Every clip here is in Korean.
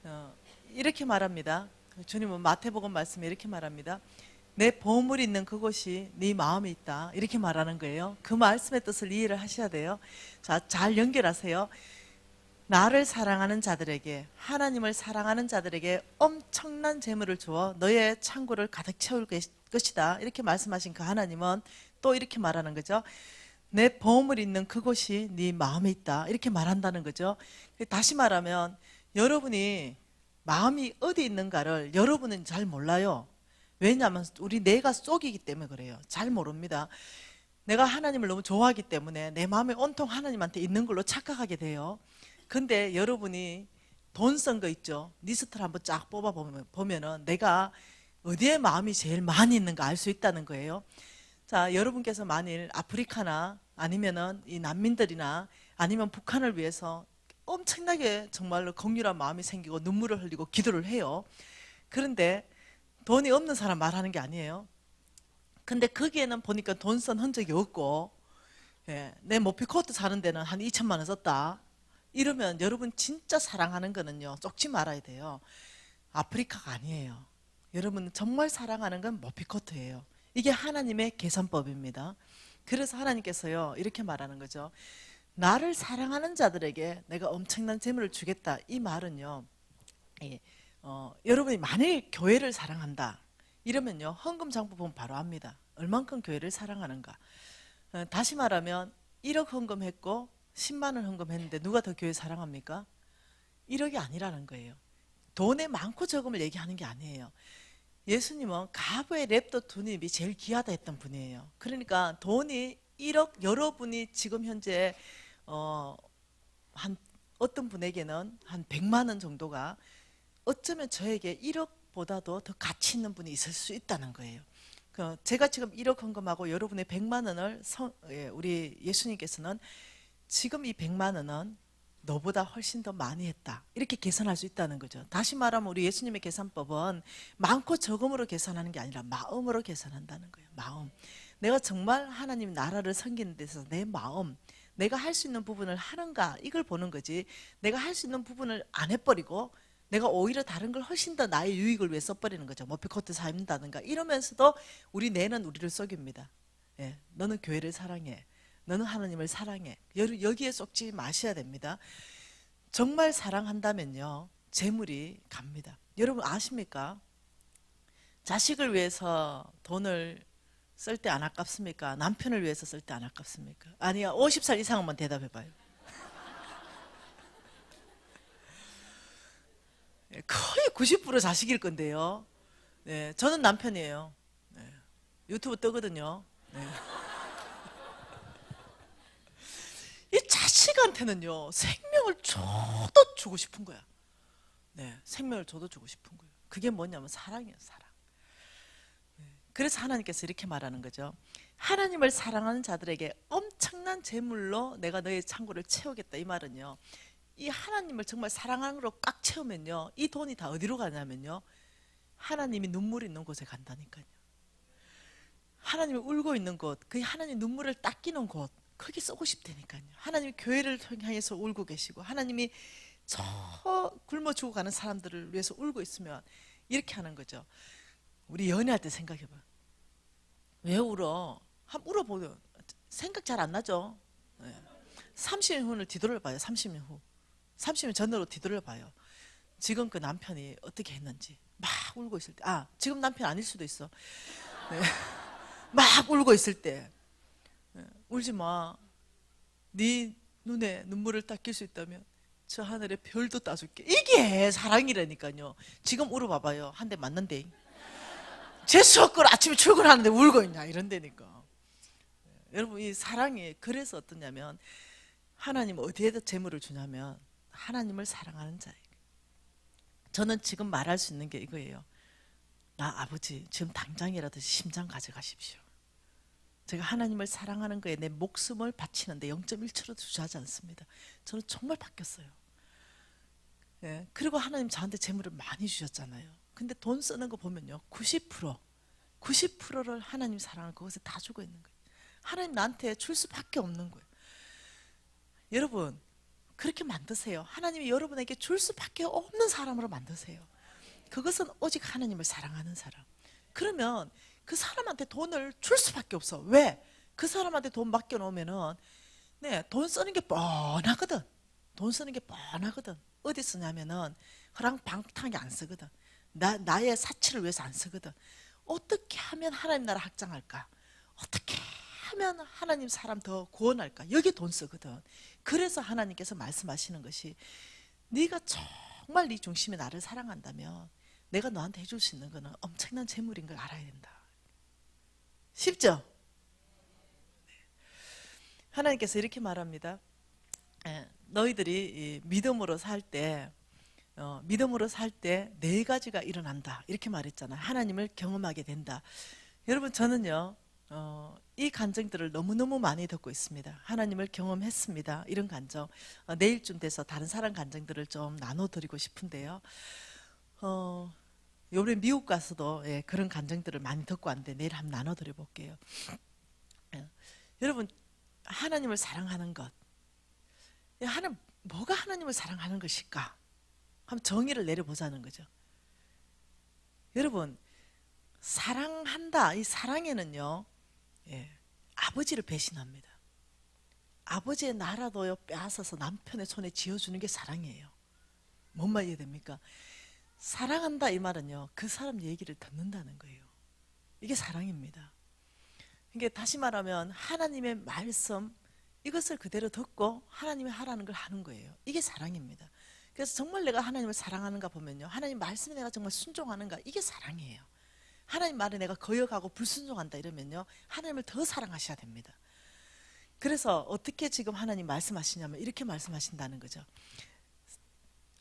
어, 이렇게 말합니다. 주님은 마태복음 말씀에 이렇게 말합니다. 내 보물이 있는 그곳이 네 마음에 있다. 이렇게 말하는 거예요. 그 말씀의 뜻을 이해를 하셔야 돼요. 자, 잘 연결하세요. 나를 사랑하는 자들에게, 하나님을 사랑하는 자들에게 엄청난 재물을 주어 너의 창고를 가득 채울 것이다. 이렇게 말씀하신 그 하나님은 또 이렇게 말하는 거죠. 내 보물이 있는 그곳이 네 마음에 있다. 이렇게 말한다는 거죠. 다시 말하면 여러분이 마음이 어디 있는가를 여러분은 잘 몰라요. 왜냐하면 우리 뇌가 쏙이기 때문에 그래요. 잘 모릅니다. 내가 하나님을 너무 좋아하기 때문에 내 마음이 온통 하나님한테 있는 걸로 착각하게 돼요. 근데 여러분이 돈 쓴 거 있죠? 리스트를 한번 쫙 보면은 내가 어디에 마음이 제일 많이 있는가 알 수 있다는 거예요. 자, 여러분께서 만일 아프리카나 아니면은 이 난민들이나 아니면 북한을 위해서 엄청나게 정말로 긍휼한 마음이 생기고 눈물을 흘리고 기도를 해요. 그런데 돈이 없는 사람 말하는 게 아니에요. 근데 거기에는 보니까 돈 쓴 흔적이 없고, 예, 내 모피 코트 사는 데는 한 2천만 원 썼다. 이러면 여러분 진짜 사랑하는 거는요, 쫓지 말아야 돼요. 아프리카가 아니에요. 여러분 정말 사랑하는 건 모피 코트예요. 이게 하나님의 계산법입니다. 그래서 하나님께서요, 이렇게 말하는 거죠. 나를 사랑하는 자들에게 내가 엄청난 재물을 주겠다. 이 말은요, 예, 여러분이 만일 교회를 사랑한다 이러면요, 헌금 장부 보면 바로 압니다. 얼만큼 교회를 사랑하는가. 다시 말하면 1억 헌금했고 10만 원 헌금했는데 누가 더 교회 사랑합니까? 1억이 아니라는 거예요. 돈의 많고 적음을 얘기하는 게 아니에요. 예수님은 가부의 랩도 돈이 제일 귀하다 했던 분이에요. 그러니까 돈이 1억, 여러분이 지금 현재 한 어떤 분에게는 한 100만 원 정도가 어쩌면 저에게 1억보다도 더 가치 있는 분이 있을 수 있다는 거예요. 제가 지금 1억 헌금하고 여러분의 100만 원을 우리 예수님께서는 지금 이 100만 원은 너보다 훨씬 더 많이 했다. 이렇게 계산할 수 있다는 거죠. 다시 말하면 우리 예수님의 계산법은 많고 적음으로 계산하는 게 아니라 마음으로 계산한다는 거예요. 마음. 내가 정말 하나님 나라를 섬기는 데서 내 마음, 내가 할 수 있는 부분을 하는가 이걸 보는 거지. 내가 할 수 있는 부분을 안 해버리고 내가 오히려 다른 걸 훨씬 더 나의 유익을 위해 써버리는 거죠. 머피코트 사입는다든가 이러면서도 우리 뇌는 우리를 속입니다. 예, 너는 교회를 사랑해. 너는 하나님을 사랑해. 여기에 쏙지 마셔야 됩니다. 정말 사랑한다면요, 재물이 갑니다. 여러분 아십니까? 자식을 위해서 돈을 쓸 때 안 아깝습니까? 남편을 위해서 쓸 때 안 아깝습니까? 아니요, 50살 이상만 대답해봐요. 거의 90% 자식일 건데요. 네, 저는 남편이에요. 네, 유튜브 뜨거든요. 네. 이 자식한테는요, 생명을 줘도 주고 싶은 거야. 네, 생명을 줘도 주고 싶은 거예요. 그게 뭐냐면 사랑이에요, 사랑. 그래서 하나님께서 이렇게 말하는 거죠. 하나님을 사랑하는 자들에게 엄청난 재물로 내가 너의 창고를 채우겠다. 이 말은요, 이 하나님을 정말 사랑하는 걸로 꽉 채우면요, 이 돈이 다 어디로 가냐면요, 하나님이 눈물 있는 곳에 간다니까요. 하나님이 울고 있는 곳, 그 하나님 눈물을 닦이는 곳, 거기 쓰고 싶다니까요. 하나님이 교회를 향해서 울고 계시고, 하나님이 저 굶어 죽어가는 사람들을 위해서 울고 있으면 이렇게 하는 거죠. 우리 연애할 때 생각해봐. 왜 울어? 한번 울어보면 생각 잘 안 나죠? 네. 30년 후를 뒤돌아봐요. 30년 후. 30년 전으로 뒤돌아봐요. 지금 그 남편이 어떻게 했는지. 막 울고 있을 때. 아, 지금 남편 아닐 수도 있어. 네. 막 울고 있을 때. 네. 울지 마. 네 눈에 눈물을 닦일 수 있다면 저 하늘에 별도 따줄게. 이게 사랑이라니까요. 지금 울어봐봐요. 한 대 맞는데. 재수없고 아침에 출근하는데 울고 있냐 이런다니까. 여러분 이 사랑이 그래서 어떠냐면 하나님 어디에다 재물을 주냐면 하나님을 사랑하는 자에게. 저는 지금 말할 수 있는 게 이거예요. 나 아버지 지금 당장이라도 심장 가져가십시오. 제가 하나님을 사랑하는 거에 내 목숨을 바치는데 0.1초도 투자하지 않습니다. 저는 정말 바뀌었어요. 예, 그리고 하나님 저한테 재물을 많이 주셨잖아요. 근데 돈 쓰는 거 보면요, 90%를 하나님 사랑을 그것에 다 주고 있는 거예요. 하나님 나한테 줄 수밖에 없는 거예요. 여러분 그렇게 만드세요. 하나님이 여러분에게 줄 수밖에 없는 사람으로 만드세요. 그것은 오직 하나님을 사랑하는 사람. 그러면 그 사람한테 돈을 줄 수밖에 없어. 왜? 그 사람한테 돈 맡겨놓으면은 돈 쓰는 게 뻔하거든. 돈 쓰는 게 뻔하거든. 어디 쓰냐면은 허랑방탕하게 안 쓰거든. 나의 사치를 위해서 안 쓰거든. 어떻게 하면 하나님 나라 확장할까? 어떻게 하면 하나님 사람 더 구원할까? 여기에 돈 쓰거든. 그래서 하나님께서 말씀하시는 것이 네가 정말 네 중심에 나를 사랑한다면 내가 너한테 해줄 수 있는 거는 엄청난 재물인 걸 알아야 된다. 쉽죠? 하나님께서 이렇게 말합니다. 너희들이 믿음으로 살 때 네 가지가 일어난다 이렇게 말했잖아요. 하나님을 경험하게 된다. 여러분 저는요 이 간증들을 너무너무 많이 듣고 있습니다. 하나님을 경험했습니다. 이런 간증 내일쯤 돼서 다른 사람 간증들을 좀 나눠드리고 싶은데요. 요번에 미국 가서도 그런 간증들을 많이 듣고 왔는데 내일 한번 나눠드려 볼게요. 여러분 하나님을 사랑하는 것, 뭐가 하나님을 사랑하는 것일까? 한번 정의를 내려보자는 거죠. 여러분 사랑한다, 이 사랑에는요 아버지를 배신합니다. 아버지의 나라도요 빼앗아서 남편의 손에 쥐어주는 게 사랑이에요. 뭔 말 이해됩니까? 사랑한다 이 말은요 그 사람 얘기를 듣는다는 거예요. 이게 사랑입니다. 이게 다시 말하면 하나님의 말씀 이것을 그대로 듣고 하나님이 하라는 걸 하는 거예요. 이게 사랑입니다. 그래서 정말 내가 하나님을 사랑하는가 보면요 하나님 말씀에 내가 정말 순종하는가, 이게 사랑이에요. 하나님 말에 내가 거역하고 불순종한다 이러면요 하나님을 더 사랑하셔야 됩니다. 그래서 어떻게 지금 하나님 말씀하시냐면 이렇게 말씀하신다는 거죠.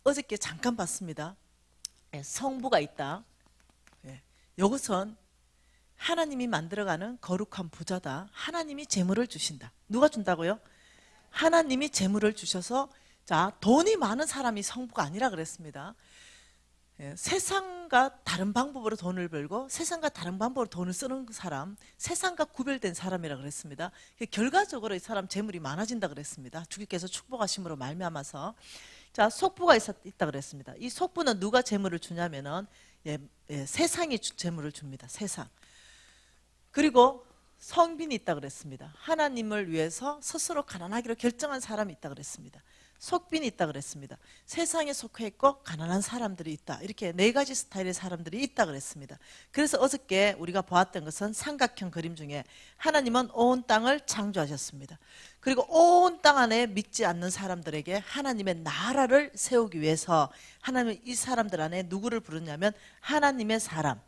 어저께 잠깐 봤습니다. 성부가 있다. 이것은 하나님이 만들어가는 거룩한 부자다. 하나님이 재물을 주신다. 누가 준다고요? 하나님이 재물을 주셔서 자 돈이 많은 사람이 성부가 아니라 그랬습니다. 세상과 다른 방법으로 돈을 벌고 세상과 다른 방법으로 돈을 쓰는 사람, 세상과 구별된 사람이라 그랬습니다. 결과적으로 이 사람 재물이 많아진다 그랬습니다. 주께서 축복하심으로 말미암아서 자 속부가 있다 그랬습니다. 이 속부는 누가 재물을 주냐면은 세상이 재물을 줍니다. 세상. 그리고 성빈이 있다 그랬습니다. 하나님을 위해서 스스로 가난하기로 결정한 사람이 있다 그랬습니다. 속빈이 있다 그랬습니다. 세상에 속해 있고 가난한 사람들이 있다. 이렇게 네 가지 스타일의 사람들이 있다 그랬습니다. 그래서 어저께 우리가 보았던 것은 삼각형 그림 중에 하나님은 온 땅을 창조하셨습니다. 그리고 온 땅 안에 믿지 않는 사람들에게 하나님의 나라를 세우기 위해서 하나님은 이 사람들 안에 누구를 부르냐면 하나님의 사람,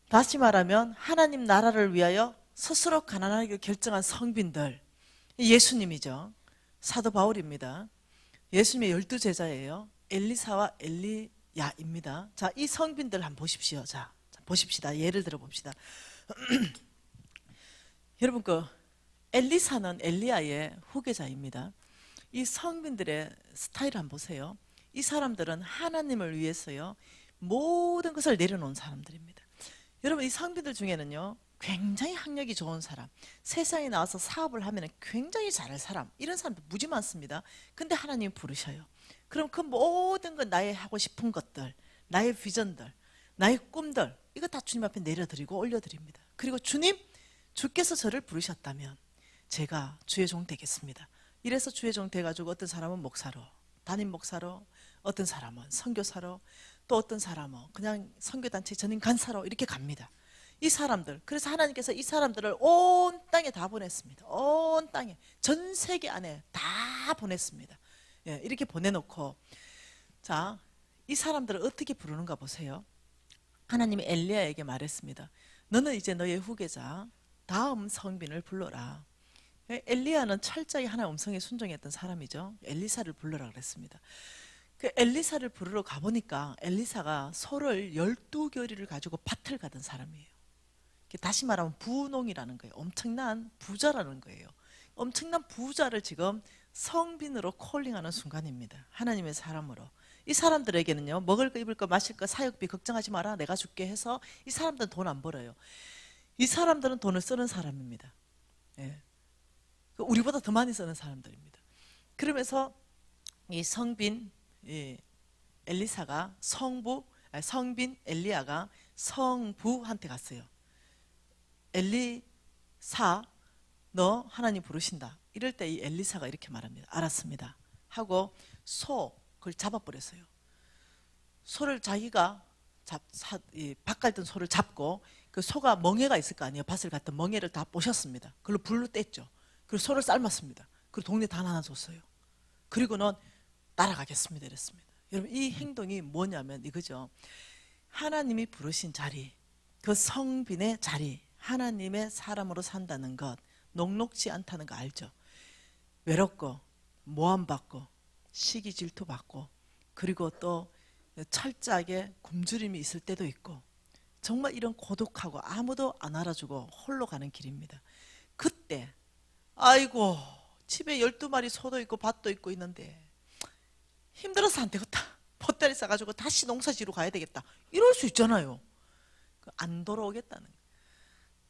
다시 말하면 하나님 나라를 위하여 스스로 가난하게 결정한 성빈들, 예수님이죠. 사도 바울입니다. 예수님의 12제자예요. 엘리사와 엘리야입니다. 자, 이 성빈들 한번 보십시오. 자, 보십시다. 예를 들어 봅시다. 여러분 엘리사는 엘리야의 후계자입니다. 이 성빈들의 스타일을 한번 보세요. 이 사람들은 하나님을 위해서요 모든 것을 내려놓은 사람들입니다. 여러분 이 성빈들 중에는요 굉장히 학력이 좋은 사람, 세상에 나와서 사업을 하면 굉장히 잘할 사람, 이런 사람들 무지 많습니다. 근데 하나님이 부르셔요. 그럼 그 모든 것, 나의 하고 싶은 것들, 나의 비전들, 나의 꿈들, 이거 다 주님 앞에 내려드리고 올려드립니다. 그리고 주께서 저를 부르셨다면 제가 주의 종 되겠습니다. 이래서 주의 종 돼가지고 어떤 사람은 목사로, 담임 목사로, 어떤 사람은 선교사로, 또 어떤 사람은 그냥 선교단체 전임 간사로 이렇게 갑니다. 이 사람들, 그래서 하나님께서 이 사람들을 온 땅에 다 보냈습니다. 온 땅에, 전 세계 안에 다 보냈습니다. 이렇게 보내놓고 자, 이 사람들을 어떻게 부르는가 보세요. 하나님이 엘리야에게 말했습니다. 너는 이제 너의 후계자 다음 성빈을 불러라. 엘리야는 철저히 하나님의 음성에 순종했던 사람이죠. 엘리사를 불러라 그랬습니다. 그 엘리사를 부르러 가보니까 엘리사가 소를 12겨리를 가지고 밭을 가던 사람이에요. 다시 말하면 부농이라는 거예요. 엄청난 부자라는 거예요. 엄청난 부자를 지금 성빈으로 콜링하는 순간입니다. 하나님의 사람으로. 이 사람들에게는요 먹을 거 입을 거 마실 거 사역비 걱정하지 마라 내가 줄게 해서 이 사람들은 돈 안 벌어요. 이 사람들은 돈을 쓰는 사람입니다. 우리보다 더 많이 쓰는 사람들입니다. 그러면서 이 성빈 엘리사가 성빈 엘리야가 성부한테 갔어요. 엘리사, 너 하나님 부르신다. 이럴 때 이 엘리사가 이렇게 말합니다. 알았습니다 하고 그걸 잡아버렸어요. 소를 자기가 밭 갈던 소를 잡고, 그 소가 멍에가 있을 거 아니에요. 밭을 갔던 멍에를 다 보셨습니다. 그걸로 불로 뗐죠. 그리고 소를 삶았습니다. 그리고 동네 다 나눠줬어요. 그리고는 따라가겠습니다 이랬습니다. 여러분, 이 행동이 뭐냐면 이거죠. 하나님이 부르신 자리, 그 성빈의 자리, 하나님의 사람으로 산다는 것, 녹록지 않다는 거 알죠? 외롭고 모함받고 시기 질투받고, 그리고 또 철저하게 굶주림이 있을 때도 있고, 정말 이런 고독하고 아무도 안 알아주고 홀로 가는 길입니다. 그때 아이고 집에 12마리 소도 있고 밭도 있고 있는데 힘들어서 안 되겠다, 보따리 싸가지고 다시 농사지로 가야 되겠다, 이럴 수 있잖아요. 안 돌아오겠다는 거예요.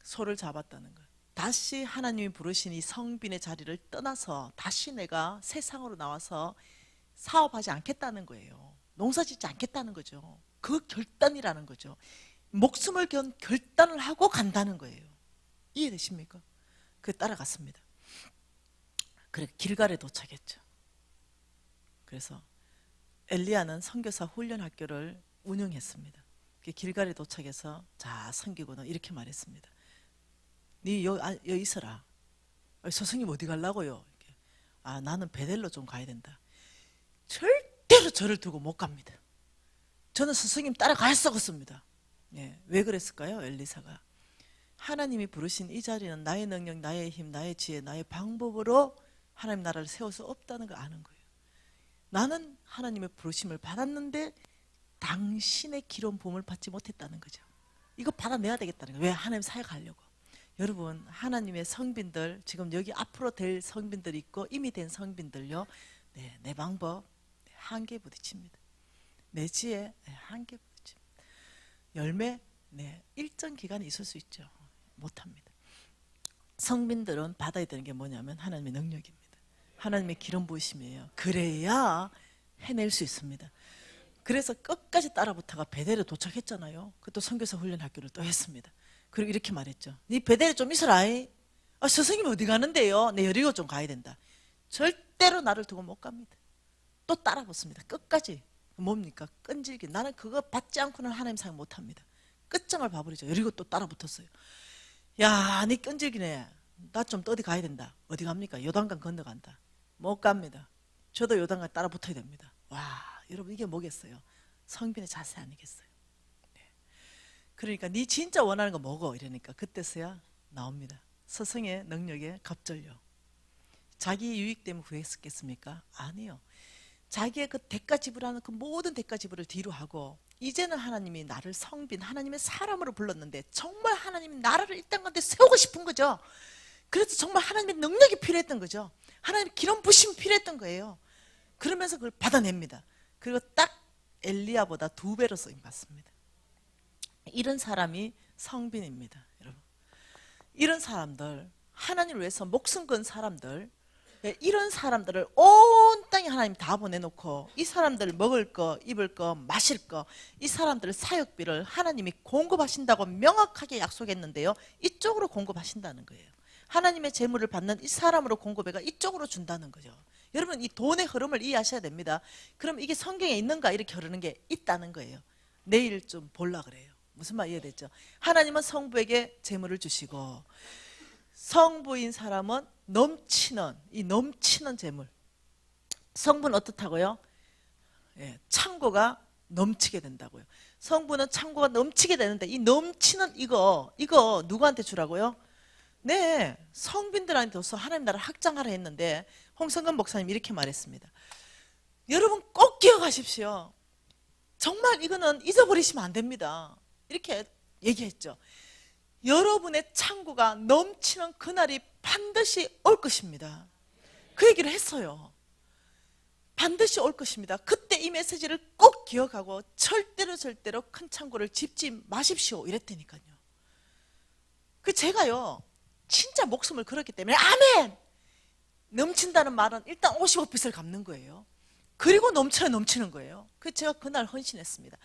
소를 잡았다는 거예요. 다시 하나님이 부르신 이 성빈의 자리를 떠나서 다시 내가 세상으로 나와서 사업하지 않겠다는 거예요. 농사짓지 않겠다는 거죠. 그 결단이라는 거죠. 목숨을 건 결단을 하고 간다는 거예요. 이해되십니까? 그 따라갔습니다. 그래 길갈에 도착했죠. 그래서 엘리야는 선교사 훈련학교를 운영했습니다. 길갈에 도착해서 자 섬기고는 이렇게 말했습니다. 네 여기 있어라. 스승님 어디 가려고요? 이렇게. 나는 베델로 좀 가야 된다. 절대로 저를 두고 못 갑니다. 저는 스승님 따라갈 수 없습니다. 왜 그랬을까요? 엘리사가 하나님이 부르신 이 자리는 나의 능력, 나의 힘, 나의 지혜, 나의 방법으로 하나님 나라를 세울 수 없다는 걸 아는 거예요. 나는 하나님의 부르심을 받았는데 당신의 기름 부음을 받지 못했다는 거죠. 이거 받아내야 되겠다는 거예요. 왜? 하나님 사역하려고. 여러분, 하나님의 성빈들, 지금 여기 앞으로 될 성빈들이 있고 이미 된 성빈들요, 내 방법 한계에 부딪힙니다. 내 지혜 한계에 부딪힙니다. 열매 일정 기간이 있을 수 있죠. 못합니다. 성빈들은 받아야 되는 게 뭐냐면 하나님의 능력입니다. 하나님의 기름 부으심이에요. 그래야 해낼 수 있습니다. 그래서 끝까지 따라붙어가 베델에 도착했잖아요. 그것도 선교사 훈련 학교를 또 했습니다. 그리고 이렇게 말했죠. 네 베델에 좀 있어라. 스승님 어디 가는데요? 내 여리고 좀 가야 된다. 절대로 나를 두고 못 갑니다. 또 따라붙습니다. 끝까지. 뭡니까? 끈질기. 나는 그거 받지 않고는 하나님 사역 못합니다. 끝장을 봐버리죠. 여리고 또 따라붙었어요. 야, 네 끈질기네. 나 좀 어디 가야 된다. 어디 갑니까? 요단강 건너간다. 못 갑니다. 저도 요단강 따라 붙어야 됩니다. 와, 여러분 이게 뭐겠어요? 성빈의 자세 아니겠어요? 그러니까 네 진짜 원하는 거 뭐고? 이러니까 그때서야 나옵니다. 스승의 능력에 갑절요. 자기 유익 때문에 구했겠습니까? 아니요. 자기의 그 대가 지불하는 그 모든 대가 지불을 뒤로 하고, 이제는 하나님이 나를 성빈, 하나님의 사람으로 불렀는데 정말 하나님이 나라를 이 땅 가운데 세우고 싶은 거죠. 그래서 정말 하나님의 능력이 필요했던 거죠. 하나님의 기름 부심이 필요했던 거예요. 그러면서 그걸 받아냅니다. 그리고 딱 엘리야보다 2배로 쓰임 받습니다. 이런 사람이 성빈입니다. 여러분, 이런 사람들, 하나님을 위해서 목숨 건 사람들, 이런 사람들을 온 땅에 하나님 다 보내놓고 이 사람들 먹을 거, 입을 거, 마실 거, 이 사람들 사역비를 하나님이 공급하신다고 명확하게 약속했는데요, 이쪽으로 공급하신다는 거예요. 하나님의 재물을 받는 이 사람으로 공급해가 이쪽으로 준다는 거죠. 여러분, 이 돈의 흐름을 이해하셔야 됩니다. 그럼 이게 성경에 있는가? 이렇게 흐르는 게 있다는 거예요. 내일 좀 볼라 그래요. 무슨 말 이해됐죠? 하나님은 성부에게 재물을 주시고 성부인 사람은 넘치는 재물. 성부는 어떻다고요? 창고가 넘치게 된다고요. 성부는 창고가 넘치게 되는데 이 넘치는 이거 누구한테 주라고요? 네, 성빈들한테 둬서 하나님 나라를 확장하라 했는데 홍성근 목사님 이렇게 말했습니다. 여러분 꼭 기억하십시오. 정말 이거는 잊어버리시면 안 됩니다. 이렇게 얘기했죠. 여러분의 창고가 넘치는 그날이 반드시 올 것입니다. 그 얘기를 했어요. 반드시 올 것입니다. 그때 이 메시지를 꼭 기억하고 절대로 큰 창고를 집지 마십시오 이랬다니까요. 그 제가요 진짜 목숨을 걸었기 때문에 아멘! 넘친다는 말은 일단 55빚을 갚는 거예요. 그리고 넘치는 거예요. 그래서 제가 그날 헌신했습니다.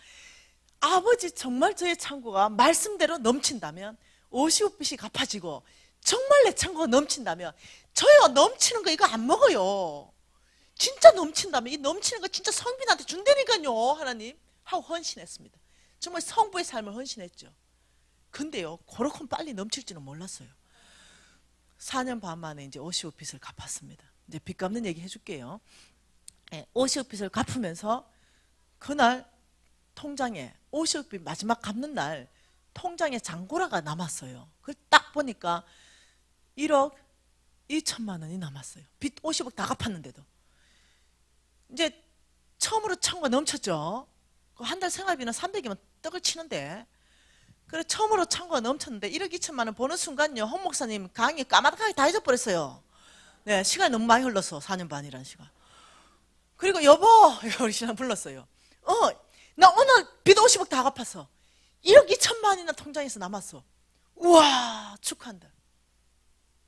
아버지, 정말 저의 창고가 말씀대로 넘친다면 50빚이 갚아지고 정말 내 창고가 넘친다면 저희가 넘치는 거 이거 안 먹어요. 진짜 넘친다면 이 넘치는 거 진짜 성빈한테 준다니까요, 하나님 하고 헌신했습니다. 정말 성부의 삶을 헌신했죠. 근데요, 그렇게 빨리 넘칠지는 몰랐어요. 4년 반 만에 이제 50빚을 갚았습니다. 이제 빚 갚는 얘기 해줄게요. 50빚을 갚으면서 그날 통장에 50빚 마지막 갚는 날 통장에 잔고라가 남았어요. 그걸 딱 보니까 1억 2천만 원이 남았어요. 빚 50억 다 갚았는데도. 이제 처음으로 창고가 넘쳤죠. 한 달 생활비는 300이면 떡을 치는데, 그래 처음으로 창고가 넘쳤는데 1억 2천만 원 보는 순간요, 홍 목사님 강의 까마득하게 다 잊어버렸어요. 네, 시간이 너무 많이 흘렀어. 4년 반이라는 시간. 그리고 여보, 우리 신랑 불렀어요. 나 오늘 빚 50억 다 갚았어. 1억 2천만 원이나 통장에서 남았어. 우와, 축하한다.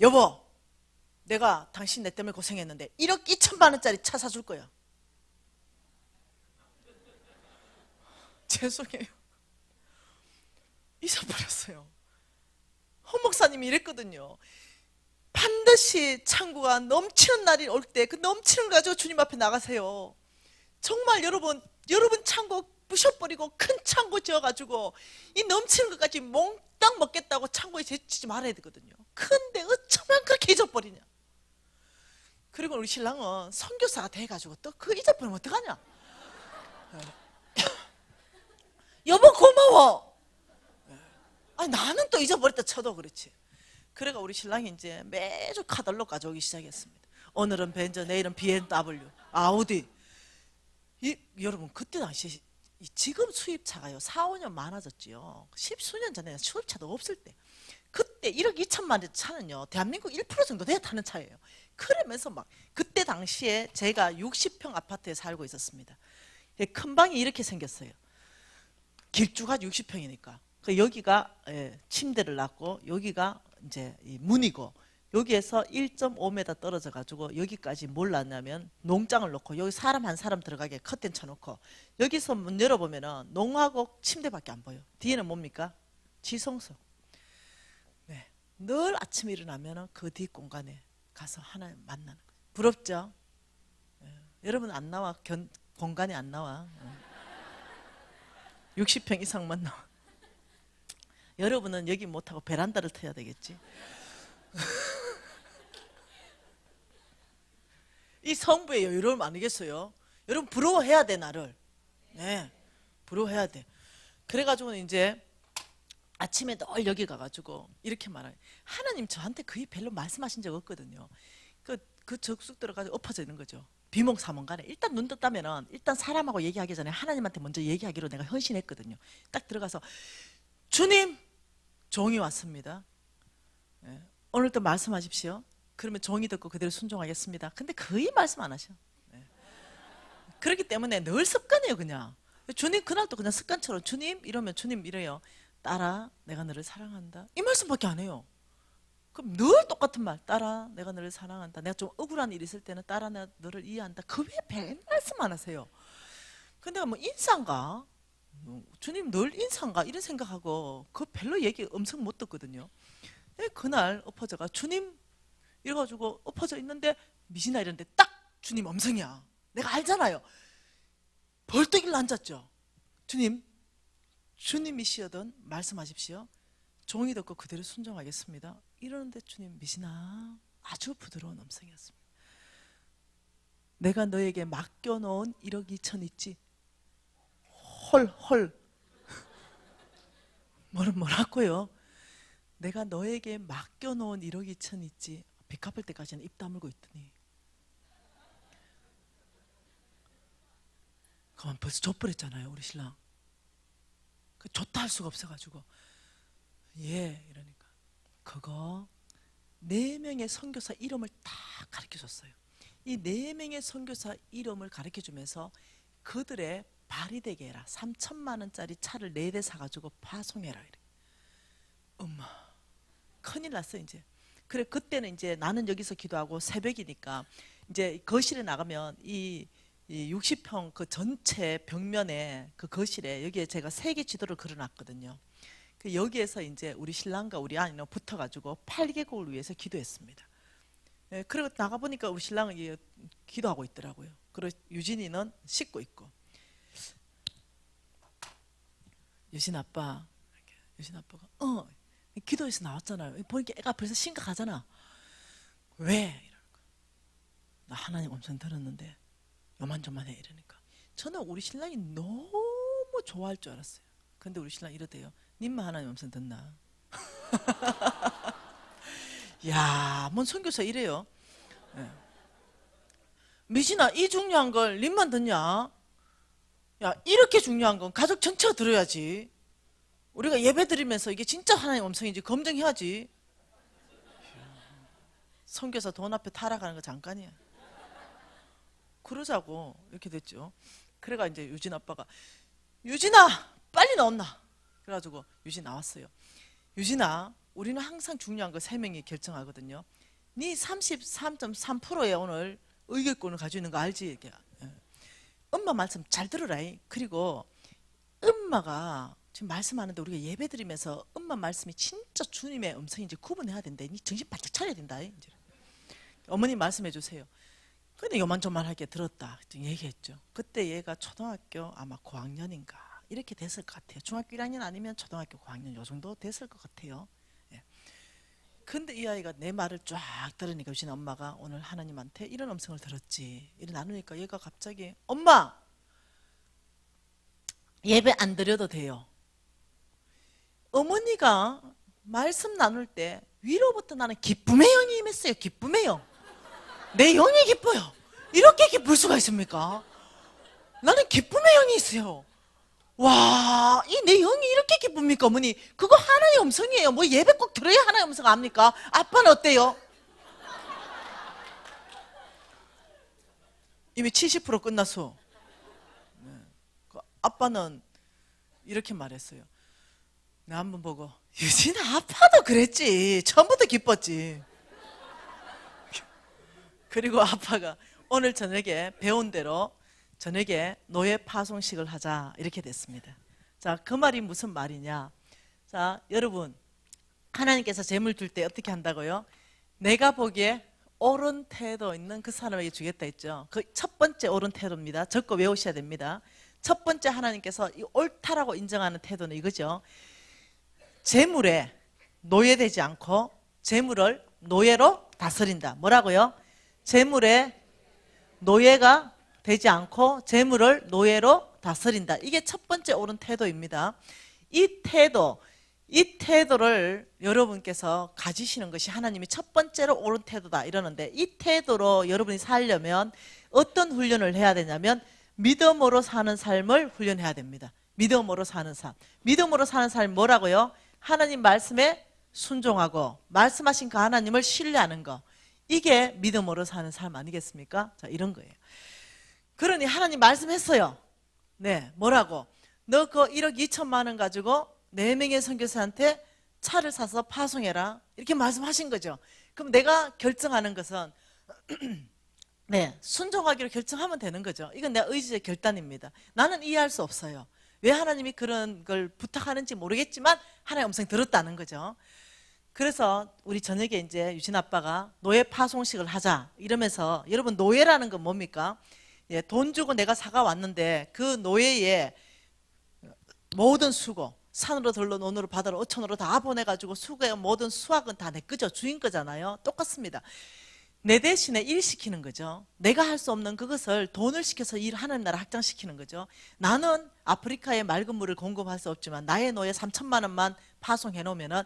여보, 내가 당신 내 때문에 고생했는데 1억 2천만 원짜리 차 사줄 거야. 죄송해요. 잊어버렸어요. 홍 목사님이 이랬거든요. 반드시 창고가 넘치는 날이 올 때 그 넘치는 거 가지고 주님 앞에 나가세요. 정말 여러분 창고 부셔버리고 큰 창고 지어가지고 이 넘치는 것까지 몽땅 먹겠다고 창고에 제치지 말아야 되거든요. 근데 어쩌면 그렇게 잊어버리냐. 그리고 우리 신랑은 선교사가 돼가지고 또 그거 잊어버리면 어떡하냐. 여보 고마워. 아니 나는 또 잊어버렸다 쳐도 그렇지. 그래가 우리 신랑이 이제 매주 카달로 가져오기 시작했습니다. 오늘은 벤저, 내일은 BMW, 아우디. 여러분 그때 당시에 지금 수입차가요 4, 5년 많아졌지요. 10수년 전에는 수입차도 없을 때 그때 1억 2천만 원 차는요 대한민국 1% 정도 돼야 타는 차예요. 그러면서 막 그때 당시에 제가 60평 아파트에 살고 있었습니다. 큰 방이 이렇게 생겼어요. 길쭉가 60평이니까 여기가 침대를 놨고 여기가 이제 문이고 여기에서 1.5m 떨어져 가지고 여기까지 뭘 놨냐면 농장을 놓고 여기 사람 한 사람 들어가게 커튼 쳐놓고 여기서 문 열어보면은 농하고 침대밖에 안 보여. 뒤에는 뭡니까? 지성소. 네. 늘 아침에 일어나면은 그 뒷 공간에 가서 하나님 만나는 거예요. 부럽죠? 여러분 안 나와. 공간이 안 나와. 60평 이상만 나와. 여러분은 여기 못하고 베란다를 터야 되겠지. 이 성부의 여유로움 아니겠어요? 여러분 부러워해야 돼 나를. 네, 부러워해야 돼. 그래가지고는 이제 아침에 늘 여기 가가지고 이렇게 말해요. 하나님 저한테 거의 별로 말씀하신 적 없거든요. 그 적숙 들어가지고 엎어져 있는 거죠. 비몽사몽간에 일단 눈 떴다면은 일단 사람하고 얘기하기 전에 하나님한테 먼저 얘기하기로 내가 헌신했거든요. 딱 들어가서 주님 종이 왔습니다. 네. 오늘도 말씀하십시오. 그러면 종이 듣고 그대로 순종하겠습니다. 근데 거의 말씀 안 하셔. 네. 그렇기 때문에 늘 습관이에요 그냥. 주님 그날도 그냥 습관처럼 주님 이러면 주님 이래요. 딸아 내가 너를 사랑한다. 이 말씀밖에 안 해요. 그럼 늘 똑같은 말. 딸아 내가 너를 사랑한다. 내가 좀 억울한 일 있을 때는 딸아 내가 너를 이해한다. 그 외에 별 말씀 안 하세요. 근데 뭐 인사인가? 주님 늘 인사인가? 이런 생각하고 그 별로 얘기 엄청 못 듣거든요. 그날 엎어져가 주님 이래가지고 엎어져 있는데 미신아 이랬는데 딱 주님 음성이야. 내가 알잖아요. 벌떡 일로 앉았죠. 주님이시여든 말씀하십시오. 종이 듣고 그대로 순종하겠습니다. 이러는데 주님 미신아 아주 부드러운 음성이었습니다. 내가 너에게 맡겨놓은 1억 2천 있지? 헐 뭐라고요? 내가 너에게 맡겨놓은 1억 2천 있지? 빚 갚을 때까지는 입 다물고 있더니 그만 벌써 줘버렸잖아요 우리 신랑. 좋다 할 수가 없어가지고 예 이러니까 그거 4명의 선교사 이름을 다 가르쳐줬어요. 이 4명의 선교사 이름을 가르쳐주면서 그들의 발이 되게 해라. 3천만 원짜리 차를 4대 사가지고 파송해라 이래. 엄마 큰일 났어 이제. 그래 그때는 이제 나는 여기서 기도하고 새벽이니까 이제 거실에 나가면 이 이 60평 그 전체 벽면에 그 거실에 여기에 제가 세계 지도를 그려놨거든요. 그 여기에서 이제 우리 신랑과 우리 아내는 붙어가지고 8개국을 위해서 기도했습니다. 예, 그리고 나가보니까 우리 신랑은 이게 기도하고 있더라고요. 그리고 유진이는 씻고 있고. 유진 아빠가 기도에서 나왔잖아요. 보니까 애가 벌써 심각하잖아. 왜? 이러는 거야. 나 하나님 엄청 들었는데 요만저만해 이러니까 저는 우리 신랑이 너무 좋아할 줄 알았어요. 근데 우리 신랑 이러대요. 님만 하나님 엄청 듣나? 야, 뭔 선교사 이래요. 예. 미진아, 이 중요한 걸 님만 듣냐? 야, 이렇게 중요한 건 가족 전체가 들어야지. 우리가 예배 드리면서 이게 진짜 하나님 음성인지 검증해야지. 선교사 돈 앞에 타락하는 거 잠깐이야. 그러자고 이렇게 됐죠. 그래가 이제 유진 아빠가 유진아 빨리 나온나. 그래가지고 유진 나왔어요. 유진아, 우리는 항상 중요한 거 3명이 결정하거든요. 네 33.3%의 오늘 의결권을 가지고 있는 거 알지? 이렇게. 엄마 말씀 잘 들으라. 그리고 엄마가 지금 말씀하는데 우리가 예배 드리면서 엄마 말씀이 진짜 주님의 음성인지 구분해야 된다. 니 정신 바짝 차려야 된다. 이제. 어머니 말씀해 주세요. 근데 요만저만하게 들었다 얘기했죠. 그때 얘가 초등학교 아마 고학년인가 이렇게 됐을 것 같아요. 중학교 1학년 아니면 초등학교 고학년 요 정도 됐을 것 같아요. 예. 근데 이 아이가 내 말을 쫙 들으니까 유진 엄마가 오늘 하나님한테 이런 음성을 들었지. 이래 나누니까 얘가 갑자기 엄마 예배 안 드려도 돼요. 어머니가 말씀 나눌 때 위로부터 나는 기쁨의 영이 임했어요. 기쁨의 영. 내 영이 기뻐요. 이렇게 기쁠 수가 있습니까? 나는 기쁨의 영이 있어요. 와, 이 내 영이 이렇게 기쁩니까, 어머니? 그거 하나의 음성이에요. 뭐 예배 꼭 들어야 하나의 음성 압니까? 아빠는 어때요? 이미 70% 끝났어. 네. 아빠는 이렇게 말했어요. 나 한번 보고 유진아 아빠도 그랬지. 처음부터 기뻤지. 그리고 아빠가 오늘 저녁에 배운 대로 저녁에 노예 파송식을 하자 이렇게 됐습니다. 자, 그 말이 무슨 말이냐? 자, 여러분 하나님께서 재물 줄 때 어떻게 한다고요? 내가 보기에 옳은 태도 있는 그 사람에게 주겠다 했죠. 그 첫 번째 옳은 태도입니다. 적고 외우셔야 됩니다. 첫 번째 하나님께서 이 옳다라고 인정하는 태도는 이거죠. 재물에 노예되지 않고 재물을 노예로 다스린다. 뭐라고요? 재물에 노예가 되지 않고 재물을 노예로 다스린다. 이게 첫 번째 옳은 태도입니다. 이 태도를 여러분께서 가지시는 것이 하나님이 첫 번째로 옳은 태도다 이러는데 이 태도로 여러분이 살려면 어떤 훈련을 해야 되냐면 믿음으로 사는 삶을 훈련해야 됩니다. 믿음으로 사는 삶. 믿음으로 사는 삶 뭐라고요? 하나님 말씀에 순종하고 말씀하신 그 하나님을 신뢰하는 거. 이게 믿음으로 사는 삶 아니겠습니까? 자, 이런 거예요. 그러니 하나님 말씀했어요. 네, 뭐라고? 너 그 1억 2천만 원 가지고 4명의 선교사한테 차를 사서 파송해라. 이렇게 말씀하신 거죠. 그럼 내가 결정하는 것은 네, 순종하기로 결정하면 되는 거죠. 이건 내 의지의 결단입니다. 나는 이해할 수 없어요. 왜 하나님이 그런 걸 부탁하는지 모르겠지만 하나님 음성 들었다는 거죠. 그래서 우리 저녁에 이제 유진 아빠가 노예 파송식을 하자 이러면서 여러분 노예라는 건 뭡니까? 예, 돈 주고 내가 사가 왔는데 그 노예의 모든 수고 산으로 들러 논으로 바다로 어촌으로 다 보내가지고 수고의 모든 수확은 다 내 거죠. 주인 거잖아요. 똑같습니다. 내 대신에 일 시키는 거죠. 내가 할 수 없는 그것을 돈을 시켜서 일하는 나라 확장시키는 거죠. 나는 아프리카에 맑은 물을 공급할 수 없지만 나의 노예 3천만 원만 파송해 놓으면은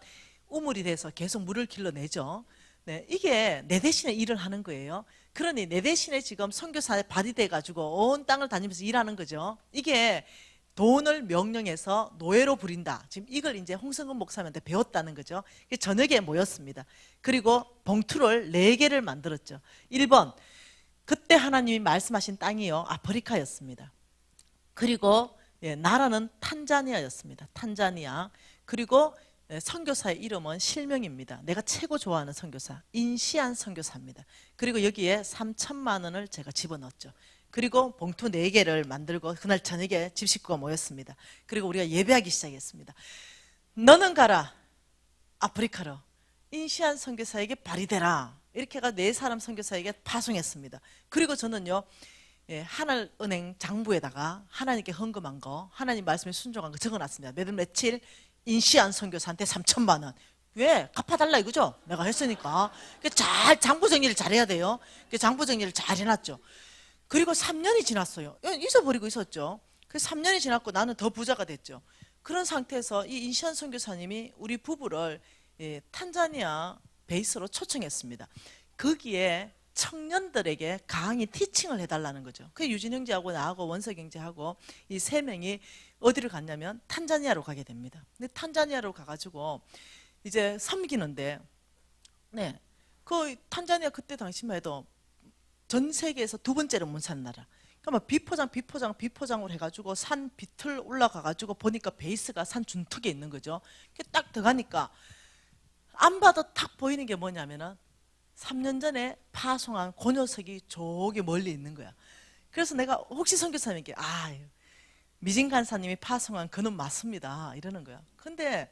우물이 돼서 계속 물을 길러내죠. 네, 이게 내 대신에 일을 하는 거예요. 그러니 내 대신에 지금 선교사에 발휘돼 가지고 온 땅을 다니면서 일하는 거죠. 이게 돈을 명령해서 노예로 부린다. 지금 이걸 이제 홍성근 목사님한테 배웠다는 거죠. 저녁에 모였습니다. 그리고 봉투를 4개를 만들었죠. 1번, 그때 하나님이 말씀하신 땅이요, 아프리카였습니다. 그리고 나라는 탄자니아였습니다. 탄자니아. 그리고 선교사의 이름은 실명입니다. 내가 최고 좋아하는 선교사 인시안 선교사입니다. 그리고 여기에 3천만 원을 제가 집어넣었죠. 그리고 봉투 4개를 만들고 그날 저녁에 집 식구가 모였습니다. 그리고 우리가 예배하기 시작했습니다. 너는 가라 아프리카로 인시안 선교사에게 발휘되라. 이렇게 해가 4사람 선교사에게 파송했습니다. 그리고 저는요, 하늘은행 장부에다가 하나님께 헌금한 거, 하나님 말씀에 순종한 거 적어놨습니다. 몇월 며칠 인시안 선교사한테 3천만 원. 왜? 갚아달라 이거죠? 내가 했으니까. 잘 장부 정리를 잘해야 돼요. 장부 정리를 잘 해놨죠. 그리고 3년이 지났어요. 잊어버리고 있었죠. 그 3년이 지났고 나는 더 부자가 됐죠. 그런 상태에서 이 인시안 선교사님이 우리 부부를 탄자니아 베이스로 초청했습니다. 거기에 청년들에게 강의 티칭을 해달라는 거죠. 그 유진 형제하고 나하고 원석 형제하고 이 3명이 어디를 갔냐면 탄자니아로 가게 됩니다. 근데 탄자니아로 가가지고 이제 섬기는데, 네, 그 탄자니아 그때 당시만 해도 전 세계에서 2번째로 못 사는 나라. 그러니까 비포장으로 해가지고 산 비틀 올라가가지고 보니까 베이스가 산 중턱에 있는 거죠. 딱 들어가니까 안 봐도 탁 보이는 게 뭐냐면은 3년 전에 파송한 그 녀석이 저기 멀리 있는 거야. 그래서 내가 혹시 선교사님께 미진 간사님이 파송한 그는 맞습니다 이러는 거야. 근데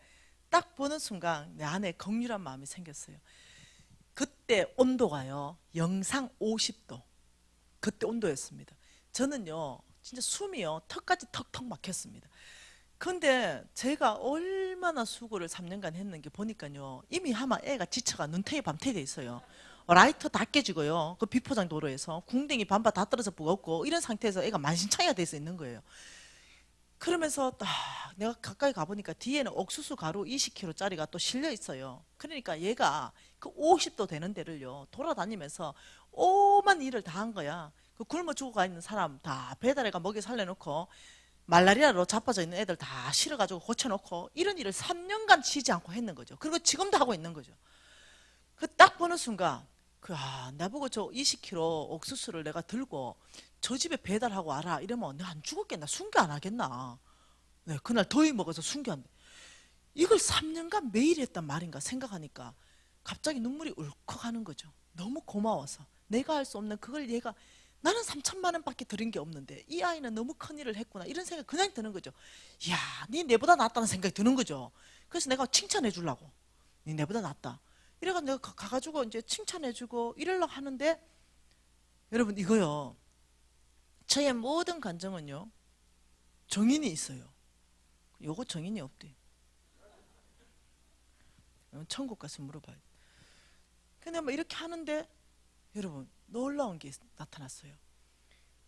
딱 보는 순간 내 안에 긍휼한 마음이 생겼어요. 그때 온도가요 영상 50도 그때 온도였습니다. 저는요 진짜 숨이요 턱까지 턱턱 막혔습니다. 근데 제가 얼마나 수고를 3년간 했는 게 보니까요 이미 아마 애가 지쳐가 눈탱이 밤탱이 돼 있어요. 라이터 다 깨지고요 그 비포장 도로에서 궁뎅이 반바 다 떨어져 부었고 이런 상태에서 애가 만신창이가 돼서 있는 거예요. 그러면서 딱 내가 가까이 가보니까 뒤에는 옥수수 가루 20kg짜리가 또 실려 있어요. 그러니까 얘가 그 50도 되는 데를요 돌아다니면서 오만 일을 다 한 거야. 그 굶어 죽어가 있는 사람 다 배달해가 먹여 살려놓고 말라리아로 자빠져 있는 애들 다 실어가지고 고쳐놓고 이런 일을 3년간 쉬지 않고 했는 거죠. 그리고 지금도 하고 있는 거죠. 그 딱 보는 순간 나보고 저 20kg 옥수수를 내가 들고 저 집에 배달하고 와라 이러면 내가 안 죽었겠나? 순교 안 하겠나? 네, 그날 더위 먹어서 순교 안 돼. 이걸 3년간 매일 했단 말인가 생각하니까 갑자기 눈물이 울컥하는 거죠. 너무 고마워서 내가 할 수 없는 그걸 얘가 나는 3천만 원밖에 들인 게 없는데 이 아이는 너무 큰 일을 했구나 이런 생각 그냥 드는 거죠. 이야, 네 내보다 낫다는 생각이 드는 거죠. 그래서 내가 칭찬해 주려고 네 내보다 낫다. 이래가 내가 가가지고 이제 칭찬해주고 이러려고 하는데 여러분 이거요. 저의 모든 감정은요 정인이 있어요. 요거 정인이 없대. 천국 가서 물어봐요. 근데 뭐 이렇게 하는데 여러분 놀라운 게 나타났어요.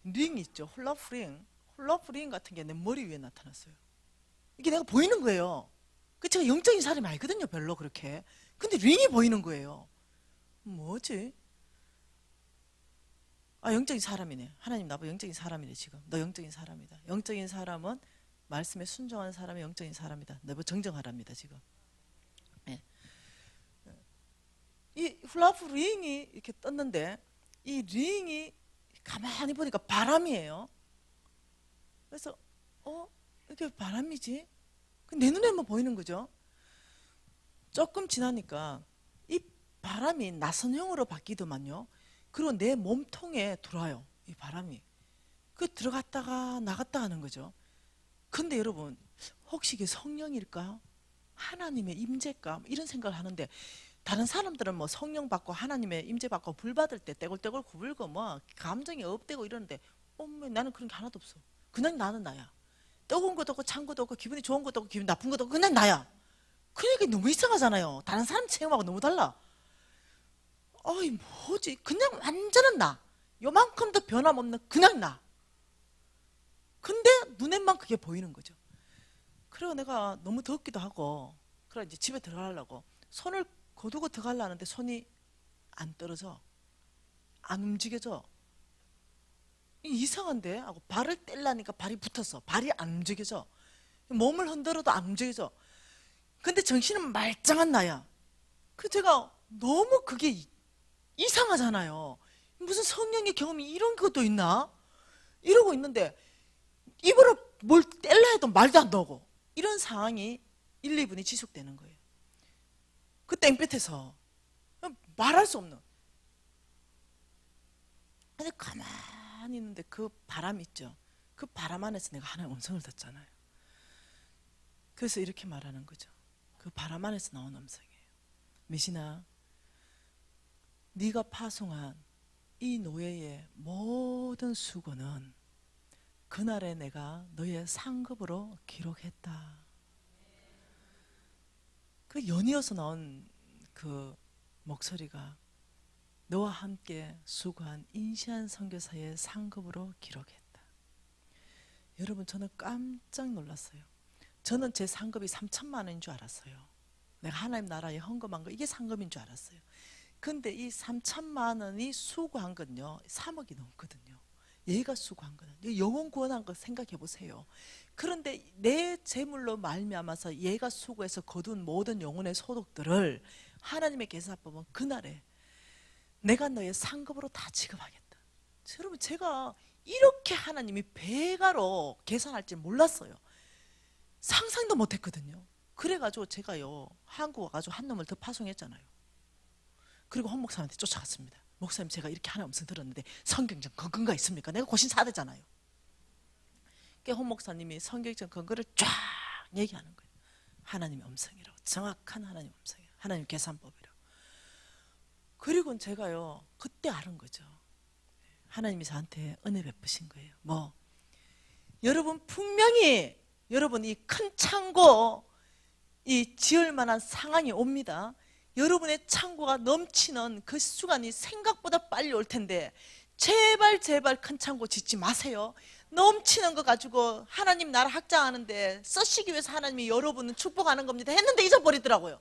링 있죠. 홀라프링 같은 게 내 머리 위에 나타났어요. 이게 내가 보이는 거예요. 그 제가 영적인 사람이 아니거든요 별로 그렇게. 근데 링이 보이는 거예요. 뭐지? 영적인 사람이네. 하나님 나보고 영적인 사람이네 지금. 너 영적인 사람이다. 영적인 사람은 말씀에 순종하는 사람이 영적인 사람이다. 너보 정정하랍니다 지금. 네. 이 훌라프 링이 이렇게 떴는데 이 링이 가만히 보니까 바람이에요. 그래서 이게 바람이지? 내 눈에만 보이는 거죠. 조금 지나니까 이 바람이 나선형으로 바뀌더만요. 그리고 내 몸통에 들어와요 이 바람이. 그 들어갔다가 나갔다 하는 거죠. 근데 여러분 혹시 이게 성령일까? 하나님의 임재일까? 이런 생각을 하는데 다른 사람들은 뭐 성령 받고 하나님의 임재 받고 불 받을 때 떼굴떼굴 구불고 뭐 감정이 업되고 이러는데 나는 그런 게 하나도 없어. 그냥 나는 나야. 뜨거운 것도 없고 찬 것도 없고 기분이 좋은 것도 없고 기분 나쁜 것도 없고 그냥 나야. 그러니까 너무 이상하잖아요. 다른 사람 체험하고 너무 달라. 뭐지? 그냥 완전한 나. 요만큼도 변함없는 그냥 나. 근데 눈에만 그게 보이는 거죠. 그리고 내가 너무 덥기도 하고 그래 이제 집에 들어가려고 손을 거두고 들어가려는데 손이 안 떨어져. 안 움직여져. 이상한데? 하고 발을 떼려니까 발이 붙었어. 발이 안 움직여져. 몸을 흔들어도 안 움직여져. 근데 정신은 말짱한 나야. 제가 너무 그게 이상하잖아요. 무슨 성령의 경험이 이런 것도 있나? 이러고 있는데 입으로 뭘 뗄라 해도 말도 안 나오고 이런 상황이 1, 2분이 지속되는 거예요. 그 땡볕에서 말할 수 없는. 근데 가만히 가만히 있는데 그 바람 있죠. 그 바람 안에서 내가 하나님의 음성을 듣잖아요. 그래서 이렇게 말하는 거죠. 그 바람 안에서 나온 음성이에요. 미신아, 네가 파송한 이 노예의 모든 수고는 그날에 내가 너의 상급으로 기록했다. 그 연이어서 나온 그 목소리가 너와 함께 수고한 인시한 선교사의 상급으로 기록했다. 여러분, 저는 깜짝 놀랐어요. 저는 제 상급이 3천만 원인 줄 알았어요. 내가 하나님 나라에 헌금한 거 이게 상급인 줄 알았어요. 근데 이 3천만 원이 수고한 건요 3억이 넘거든요. 얘가 수고한 거는 영혼 구원한 거 생각해 보세요. 그런데 내 재물로 말미암아서 얘가 수고해서 거둔 모든 영혼의 소득들을 하나님의 계산 보면 그날에 내가 너의 상급으로 다 지급하겠다. 여러분, 제가 이렇게 하나님이 배가로 계산할 줄 몰랐어요. 상상도 못했거든요. 그래가지고 제가요 한국 와가지고 한 놈을 더 파송했잖아요. 그리고 헌 목사님한테 쫓아갔습니다. 목사님, 제가 이렇게 하나님 음성 들었는데 성경적 근거가 있습니까? 내가 고신 사대잖아요. 헌 목사님이 성경적 근거를 쫙 얘기하는 거예요. 하나님의 음성이라고, 정확한 하나님의 음성이에요. 하나님 계산법이라고. 그리고 제가요 그때 알은 거죠. 하나님이 저한테 은혜 베푸신 거예요. 뭐? 여러분, 분명히 여러분 이 큰 창고 이 지을 만한 상황이 옵니다. 여러분의 창고가 넘치는 그 순간이 생각보다 빨리 올 텐데 제발 큰 창고 짓지 마세요. 넘치는 거 가지고 하나님 나라 확장하는데 쓰시기 위해서 하나님이 여러분은 축복하는 겁니다 했는데 잊어버리더라고요.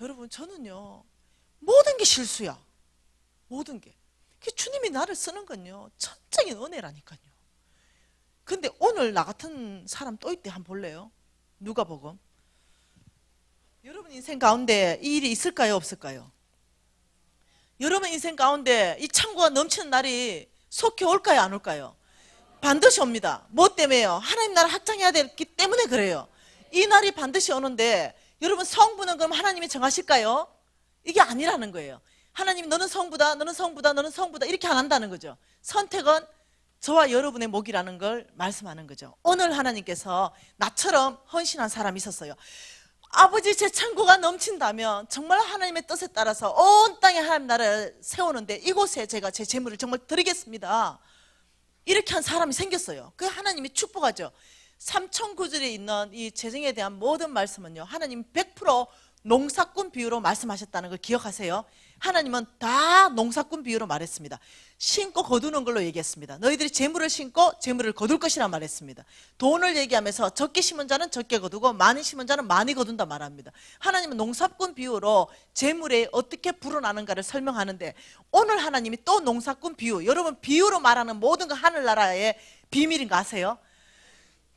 여러분, 저는요 모든 게 실수야. 모든 게. 주님이 나를 쓰는 건요 천적인 은혜라니까요. 근데 오늘 나 같은 사람 또 있대. 한번 볼래요? 누가복음. 여러분 인생 가운데 이 일이 있을까요, 없을까요? 여러분 인생 가운데 이 창고가 넘치는 날이 속히 올까요, 안 올까요? 반드시 옵니다. 뭐 때문에요? 하나님 나라 확장해야 되기 때문에 그래요. 이 날이 반드시 오는데 여러분, 성부는 그럼 하나님이 정하실까요? 이게 아니라는 거예요. 하나님이 너는 성부다, 너는 성부다, 너는 성부다 이렇게 안 한다는 거죠. 선택은 저와 여러분의 몫이라는 걸 말씀하는 거죠. 오늘 하나님께서 나처럼 헌신한 사람이 있었어요. 아버지, 제 창고가 넘친다면 정말 하나님의 뜻에 따라서 온 땅에 하나님 나라를 세우는데 이곳에 제가 제 재물을 정말 드리겠습니다. 이렇게 한 사람이 생겼어요. 그 하나님이 축복하죠. 삼천구절에 있는 이 재정에 대한 모든 말씀은요 하나님 100% 농사꾼 비유로 말씀하셨다는 걸 기억하세요. 하나님은 다 농사꾼 비유로 말했습니다. 심고 거두는 걸로 얘기했습니다. 너희들이 재물을 심고 재물을 거둘 것이라 말했습니다. 돈을 얘기하면서 적게 심은 자는 적게 거두고 많이 심은 자는 많이 거둔다 말합니다. 하나님은 농사꾼 비유로 재물에 어떻게 불어나는가를 설명하는데 오늘 하나님이 또 농사꾼 비유, 여러분 비유로 말하는 모든 거 하늘나라의 비밀인 거 아세요?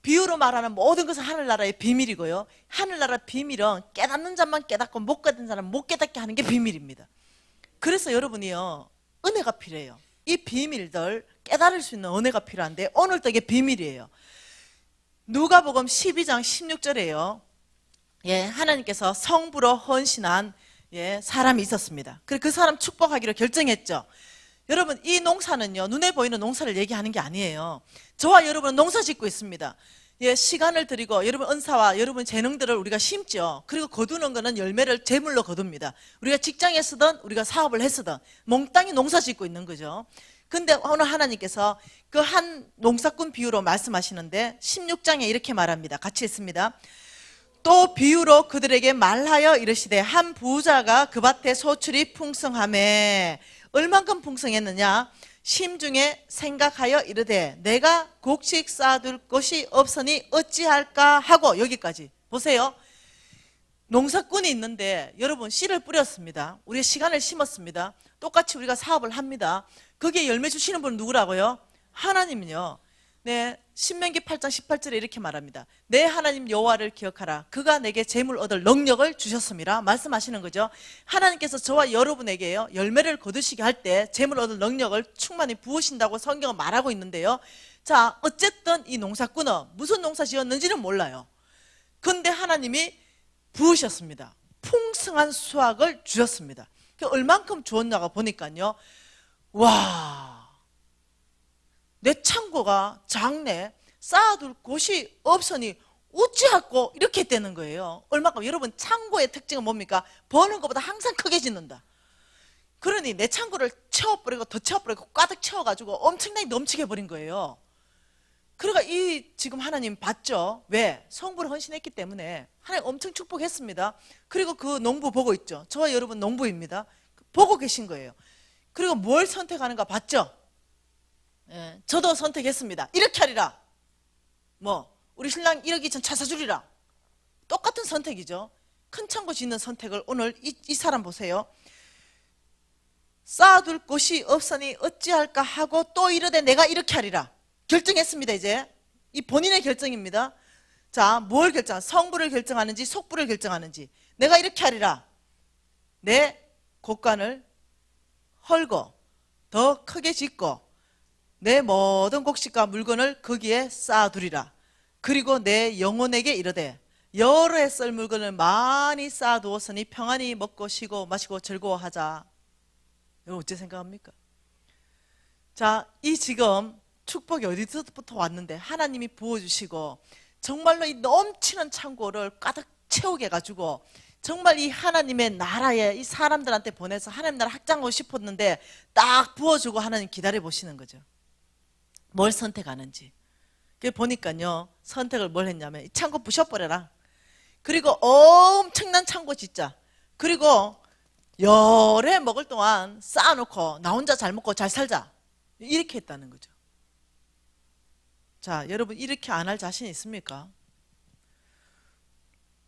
비유로 말하는 모든 것은 하늘나라의 비밀이고요. 하늘나라 비밀은 깨닫는 자만 깨닫고 못 깨닫는 자는 못 깨닫게 하는 게 비밀입니다. 그래서 여러분이요 은혜가 필요해요. 이 비밀들 깨달을 수 있는 은혜가 필요한데 오늘도 이게 비밀이에요. 누가복음 12장 16절에요 하나님께서 성부로 헌신한 사람이 있었습니다. 그래서 그 사람 축복하기로 결정했죠. 여러분, 이 농사는요 눈에 보이는 농사를 얘기하는 게 아니에요. 저와 여러분은 농사 짓고 있습니다. 시간을 드리고 여러분 은사와 여러분 재능들을 우리가 심죠. 그리고 거두는 거는 열매를 재물로 거둡니다. 우리가 직장에 쓰든 우리가 사업을 했으든 몽땅히 농사 짓고 있는 거죠. 근데 오늘 하나님께서 그 한 농사꾼 비유로 말씀하시는데 16장에 이렇게 말합니다. 같이 읽습니다. 또 비유로 그들에게 말하여 이르시되 한 부자가 그 밭에 소출이 풍성하매 얼만큼 풍성했느냐? 심중에 생각하여 이르되 내가 곡식 쌓아둘 것이 없으니 어찌할까 하고, 여기까지 보세요. 농사꾼이 있는데 여러분 씨를 뿌렸습니다. 우리가 시간을 심었습니다. 똑같이 우리가 사업을 합니다. 거기에 열매 주시는 분은 누구라고요? 하나님은요. 신명기 8장 18절에 이렇게 말합니다. 내 하나님 여호와를 기억하라. 그가 내게 재물 얻을 능력을 주셨음이라 말씀하시는 거죠. 하나님께서 저와 여러분에게요 열매를 거두시게 할 때 재물 얻을 능력을 충만히 부으신다고 성경은 말하고 있는데요. 자, 어쨌든 이 농사꾼은 무슨 농사 지었는지는 몰라요. 근데 하나님이 부으셨습니다. 풍성한 수확을 주셨습니다. 얼만큼 주었냐고 보니까요 와, 내 창고가 작네. 쌓아둘 곳이 없으니 어찌할꼬 이렇게 되는 거예요. 얼마큼 여러분 창고의 특징은 뭡니까? 버는 것보다 항상 크게 짓는다. 그러니 내 창고를 채워버리고 더 채워버리고 가득 채워가지고 엄청나게 넘치게 해버린 거예요. 그러니까 이 지금 하나님 봤죠? 왜? 성부를 헌신했기 때문에 하나님 엄청 축복했습니다. 그리고 그 농부 보고 있죠. 저와 여러분 농부입니다. 보고 계신 거예요. 그리고 뭘 선택하는가 봤죠? 예, 저도 선택했습니다. 이렇게 하리라. 뭐 우리 신랑 1억 2천 차 사주리라. 똑같은 선택이죠. 큰 창고 짓는 선택을 오늘 이 사람 보세요. 쌓아둘 곳이 없으니 어찌할까 하고 또 이르되 내가 이렇게 하리라. 결정했습니다. 이제 이 본인의 결정입니다. 자, 뭘 결정? 성부를 결정하는지 속부를 결정하는지. 내가 이렇게 하리라. 내 곳간을 헐고 더 크게 짓고 내 모든 곡식과 물건을 거기에 쌓아두리라. 그리고 내 영혼에게 이르되 여러 해 쓸 물건을 많이 쌓아두었으니 평안히 먹고 쉬고 마시고 즐거워하자. 여러분 어째 생각합니까? 자, 이 지금 축복이 어디서부터 왔는데 하나님이 부어주시고 정말로 이 넘치는 창고를 가득 채우게 해가지고 정말 이 하나님의 나라에 이 사람들한테 보내서 하나님 나라 확장하고 싶었는데 딱 부어주고 하나님 기다려 보시는 거죠. 뭘 선택하는지. 보니까요 선택을 뭘 했냐면 이 창고 부셔버려라. 그리고 엄청난 창고 짓자. 그리고 여러 해 먹을 동안 쌓아놓고 나 혼자 잘 먹고 잘 살자. 이렇게 했다는 거죠. 자, 여러분 이렇게 안 할 자신 있습니까?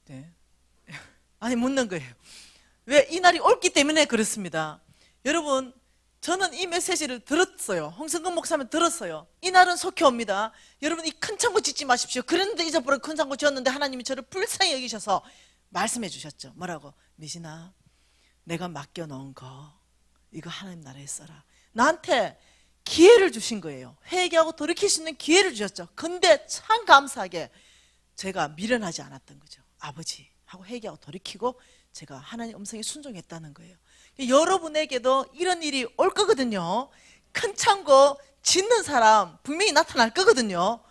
네. 아니 묻는 거예요. 왜? 이 날이 옳기 때문에 그렇습니다. 여러분 저는 이 메시지를 들었어요. 홍성근 목사님 들었어요. 이 날은 속히 옵니다. 여러분 이 큰 창고 짓지 마십시오. 그랬는데 잊어버려 큰 창고 지었는데 하나님이 저를 불쌍히 여기셔서 말씀해 주셨죠. 뭐라고? 미진아, 내가 맡겨놓은 거 이거 하나님 나라에 써라. 나한테 기회를 주신 거예요. 회개하고 돌이킬 수 있는 기회를 주셨죠. 근데 참 감사하게 제가 미련하지 않았던 거죠. 아버지 하고 회개하고 돌이키고 제가 하나님 음성에 순종했다는 거예요. 여러분에게도 이런 일이 올 거거든요. 큰 창고 짓는 사람 분명히 나타날 거거든요.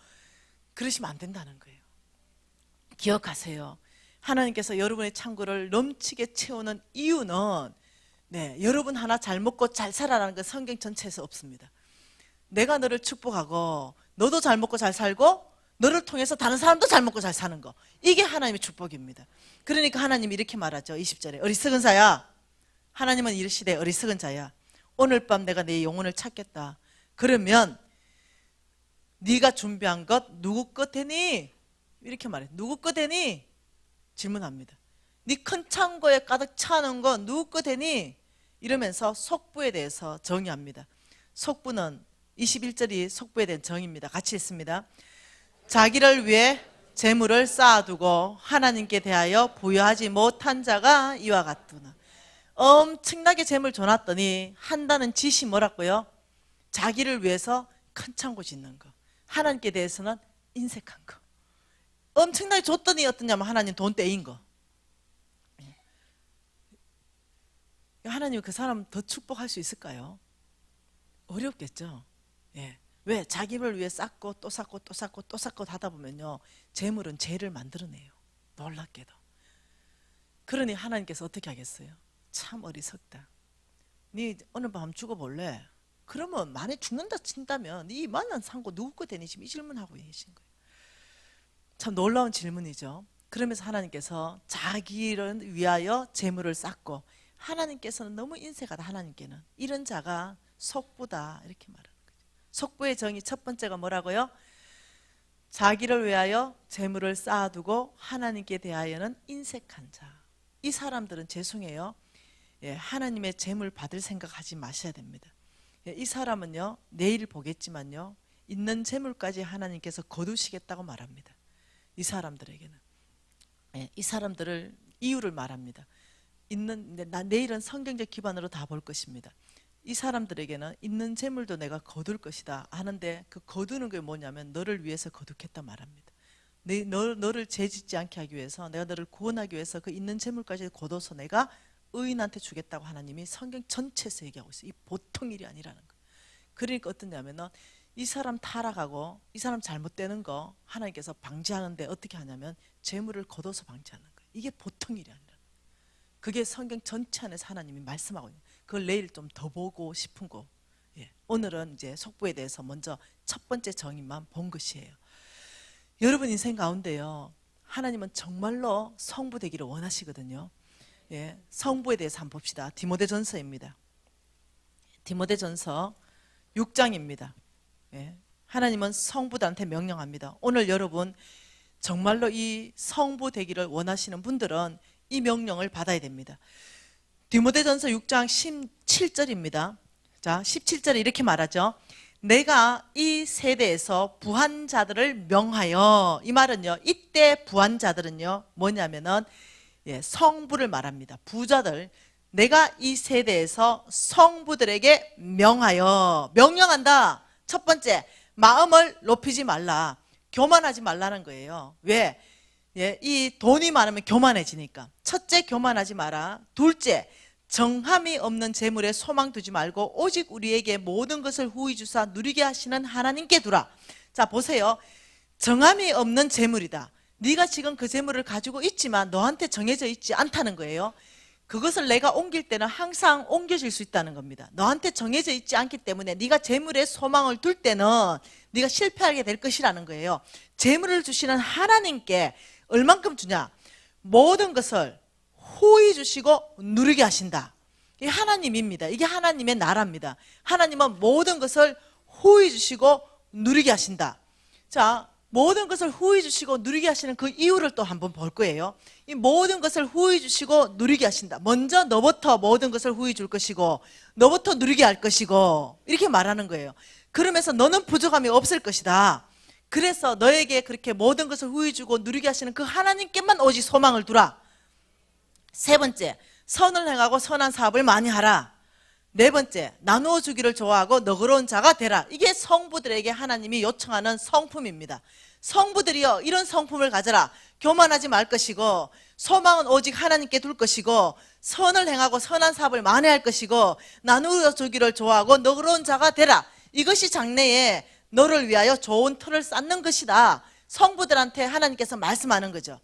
그러시면 안 된다는 거예요. 기억하세요. 하나님께서 여러분의 창고를 넘치게 채우는 이유는 여러분 하나 잘 먹고 잘 살아라는 건 성경 전체에서 없습니다. 내가 너를 축복하고 너도 잘 먹고 잘 살고 너를 통해서 다른 사람도 잘 먹고 잘 사는 거, 이게 하나님의 축복입니다. 그러니까 하나님이 이렇게 말하죠. 20절에 어리석은 자야, 하나님은 이르시되 어리석은 자야, 오늘 밤 내가 네 영혼을 찾겠다. 그러면 네가 준비한 것 누구 것이니? 이렇게 말해. 누구 것이니? 질문합니다. 네 큰 창고에 가득 차는 거 누구 것이니? 이러면서 속부에 대해서 정의합니다. 속부는 21절이 속부에 대한 정의입니다. 같이 읽습니다. 자기를 위해 재물을 쌓아두고 하나님께 대하여 부여하지 못한 자가 이와 같구나. 엄청나게 재물 줘놨더니 한다는 짓이 뭐라고요? 자기를 위해서 큰 창고 짓는 거, 하나님께 대해서는 인색한 거. 엄청나게 줬더니 어떠냐면 하나님 돈 떼인 거. 하나님 그 사람 더 축복할 수 있을까요? 어렵겠죠. 예. 왜? 자기를 위해 쌓고 또 쌓고 또 쌓고 또 쌓고 하다 보면요, 재물은 죄를 만들어내요. 놀랍게도. 그러니 하나님께서 어떻게 하겠어요? 참 어리석다. 네 오늘 밤 죽어볼래? 그러면 만에 죽는다 친다면 네 만난 상고 누구 거 되니? 지금 이 질문하고 계신 거예요. 참 놀라운 질문이죠. 그러면서 하나님께서 자기를 위하여 재물을 쌓고, 하나님께서는 너무 인색하다. 하나님께는 이런 자가 속부다 이렇게 말하는 거죠. 속부의 정의 첫 번째가 뭐라고요? 자기를 위하여 재물을 쌓아두고 하나님께 대하여는 인색한 자. 이 사람들은 죄송해요, 하나님의 재물 받을 생각하지 마셔야 됩니다. 이 사람은요, 내일 보겠지만요, 있는 재물까지 하나님께서 거두시겠다고 말합니다. 이 사람들에게는, 이 사람들을 이유를 말합니다. 내일은 성경적 기반으로 다 볼 것입니다. 이 사람들에게는 있는 재물도 내가 거둘 것이다 하는데, 그 거두는 게 뭐냐면 너를 위해서 거두겠다 말합니다. 너를 죄짓지 않게 하기 위해서, 내가 너를 구원하기 위해서 그 있는 재물까지 거둬서 내가 의인한테 주겠다고 하나님이 성경 전체에서 얘기하고 있어요. 이 보통 일이 아니라는 거예요. 그러니까 어떠냐면은 이 사람 타락하고 이 사람 잘못되는 거 하나님께서 방지하는데 어떻게 하냐면 재물을 거둬서 방지하는 거예요. 이게 보통 일이 아니라. 그게 성경 전체 안에서 하나님이 말씀하고 있는 거예요. 그걸 내일 좀 더 보고 싶은 거. 예. 오늘은 이제 속부에 대해서 먼저 첫 번째 정의만 본 것이에요. 여러분 인생 가운데요, 하나님은 정말로 성부 되기를 원하시거든요. 예. 성부에 대해서 한번 봅시다. 디모데전서입니다. 디모데전서 6장입니다. 예. 하나님은 성부들한테 명령합니다. 오늘 여러분 정말로 이 성부 되기를 원하시는 분들은 이 명령을 받아야 됩니다. 디모데전서 6장 17절입니다. 자, 17절에 이렇게 말하죠. 내가 이 세대에서 부한 자들을 명하여, 이 말은요, 이때 부한 자들은요 뭐냐면은 성부를 말합니다. 부자들, 내가 이 세대에서 성부들에게 명하여, 명령한다. 첫 번째, 마음을 높이지 말라, 교만하지 말라는 거예요. 왜? 이 돈이 많으면 교만해지니까. 첫째, 교만하지 마라. 둘째, 정함이 없는 재물에 소망 두지 말고 오직 우리에게 모든 것을 후히 주사 누리게 하시는 하나님께 두라. 자, 보세요. 정함이 없는 재물이다. 네가 지금 그 재물을 가지고 있지만 너한테 정해져 있지 않다는 거예요. 그것을 내가 옮길 때는 항상 옮겨질 수 있다는 겁니다. 너한테 정해져 있지 않기 때문에 네가 재물에 소망을 둘 때는 네가 실패하게 될 것이라는 거예요. 재물을 주시는 하나님께 얼만큼 주냐? 모든 것을 후히 주시고 누리게 하신다. 이게 하나님입니다. 이게 하나님의 나라입니다. 하나님은 모든 것을 후히 주시고 누리게 하신다. 자, 모든 것을 후히 주시고 누리게 하시는 그 이유를 또 한번 볼 거예요. 이 모든 것을 후히 주시고 누리게 하신다. 먼저 너부터 모든 것을 후히 줄 것이고 너부터 누리게 할 것이고 이렇게 말하는 거예요. 그러면서 너는 부족함이 없을 것이다. 그래서 너에게 그렇게 모든 것을 후히 주고 누리게 하시는 그 하나님께만 오직 소망을 두라. 세 번째, 선을 행하고 선한 사업을 많이 하라. 네 번째, 나누어 주기를 좋아하고 너그러운 자가 되라. 이게 성부들에게 하나님이 요청하는 성품입니다. 성부들이여, 이런 성품을 가져라. 교만하지 말 것이고 소망은 오직 하나님께 둘 것이고 선을 행하고 선한 사업을 많이 할 것이고 나누어 주기를 좋아하고 너그러운 자가 되라. 이것이 장래에 너를 위하여 좋은 터를 쌓는 것이다. 성부들한테 하나님께서 말씀하는 거죠.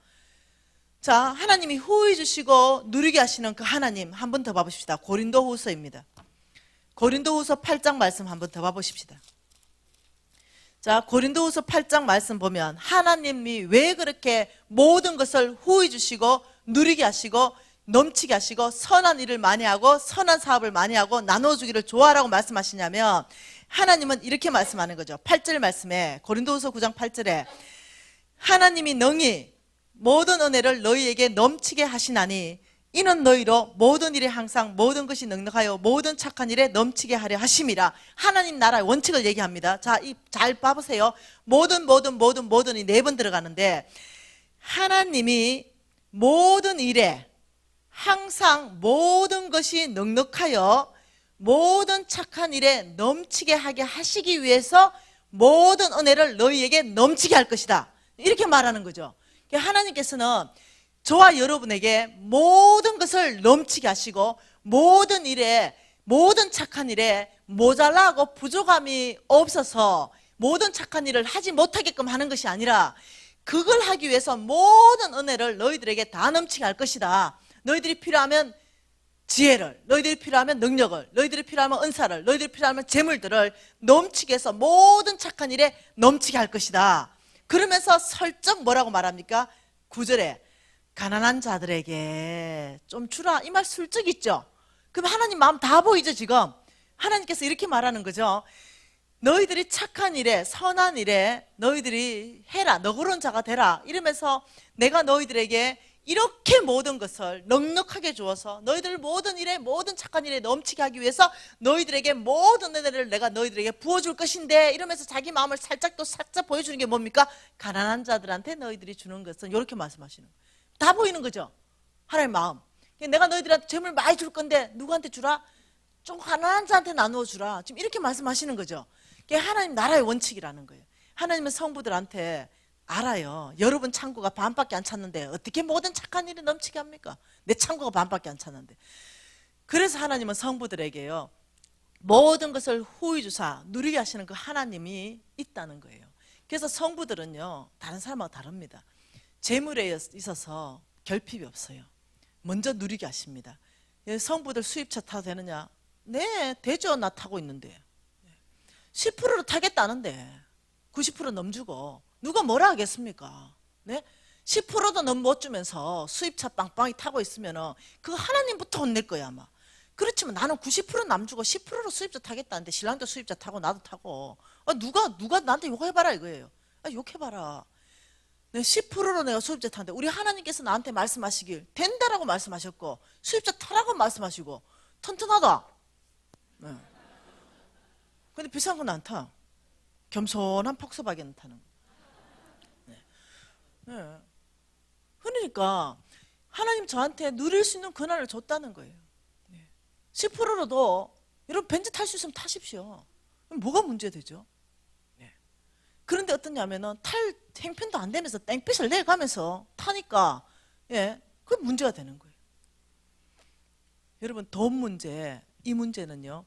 자, 하나님이 후히 주시고 누리게 하시는 그 하나님 한 번 더 봐보십시다. 고린도후서입니다. 고린도후서 8장 말씀 한 번 더 봐보십시다. 자, 고린도후서 8장 말씀 보면 하나님이 왜 그렇게 모든 것을 후히 주시고 누리게 하시고 넘치게 하시고 선한 일을 많이 하고 선한 사업을 많이 하고 나눠주기를 좋아하라고 말씀하시냐면 하나님은 이렇게 말씀하는 거죠. 8절 말씀에, 고린도후서 9장 8절에 하나님이 능히 모든 은혜를 너희에게 넘치게 하시나니 이는 너희로 모든 일에 항상 모든 것이 넉넉하여 모든 착한 일에 넘치게 하려 하심이라. 하나님 나라의 원칙을 얘기합니다. 자, 잘 봐보세요. 모든이 네 번 들어가는데 하나님이 모든 일에 항상 모든 것이 넉넉하여 모든 착한 일에 넘치게 하게 하시기 위해서 모든 은혜를 너희에게 넘치게 할 것이다. 이렇게 말하는 거죠. 하나님께서는 저와 여러분에게 모든 것을 넘치게 하시고 모든 일에, 모든 착한 일에 모자라고 부족함이 없어서 모든 착한 일을 하지 못하게끔 하는 것이 아니라 그걸 하기 위해서 모든 은혜를 너희들에게 다 넘치게 할 것이다. 너희들이 필요하면 지혜를, 너희들이 필요하면 능력을, 너희들이 필요하면 은사를, 너희들이 필요하면 재물들을 넘치게 해서 모든 착한 일에 넘치게 할 것이다. 그러면서 설정 뭐라고 말합니까? 9절에 가난한 자들에게 좀 주라. 이 말 슬쩍 있죠? 그럼 하나님 마음 다 보이죠 지금? 하나님께서 이렇게 말하는 거죠. 너희들이 착한 일에 선한 일에 너희들이 해라. 너그러운 자가 되라. 이러면서 내가 너희들에게 이렇게 모든 것을 넉넉하게 주어서 너희들 모든 일에 모든 착한 일에 넘치게 하기 위해서 너희들에게 모든 은혜를 내가 너희들에게 부어줄 것인데 이러면서 자기 마음을 살짝 보여주는 게 뭡니까? 가난한 자들한테 너희들이 주는 것은 이렇게 말씀하시는 거예요. 다 보이는 거죠. 하나님의 마음. 내가 너희들한테 재물 많이 줄 건데 누구한테 주라? 좀 가난한 자한테 나누어 주라. 지금 이렇게 말씀하시는 거죠. 그게 하나님 나라의 원칙이라는 거예요. 하나님은 성부들한테 알아요. 여러분 창고가 반밖에 안 찼는데 어떻게 모든 착한 일이 넘치게 합니까? 내 창고가 반밖에 안 찼는데. 그래서 하나님은 성부들에게요, 모든 것을 후히 주사 누리게 하시는 그 하나님이 있다는 거예요. 그래서 성부들은요, 다른 사람하고 다릅니다. 재물에 있어서 결핍이 없어요. 먼저 누리게 하십니다. 성부들 수입차 타도 되느냐? 네, 되죠. 나 타고 있는데. 10%로 타겠다는데 90% 넘주고 누가 뭐라 하겠습니까? 네? 10%도 넘 못 주면서 수입차 빵빵히 타고 있으면 그거 하나님부터 혼낼 거야 아마. 그렇지만 나는 90% 남주고 10%로 수입차 타겠다는데 신랑도 수입차 타고 나도 타고, 누가 나한테 욕해봐라 이거예요. 욕해봐라. 10%로 내가 수입차 타는데 우리 하나님께서 나한테 말씀하시길 된다라고 말씀하셨고 수입차 타라고 말씀하시고 튼튼하다. 네. 근데 비싼 건 안 타. 겸손한 폭소바겐 타는 거. 네. 네. 그러니까 하나님 저한테 누릴 수 있는 권한을 줬다는 거예요. 10%로도 여러분 벤츠 탈 수 있으면 타십시오. 뭐가 문제되죠? 네. 그런데 어떠냐면은 탈 행편도 안 되면서 땡볕을 내가면서 타니까 그게 문제가 되는 거예요. 여러분 돈 문제, 이 문제는요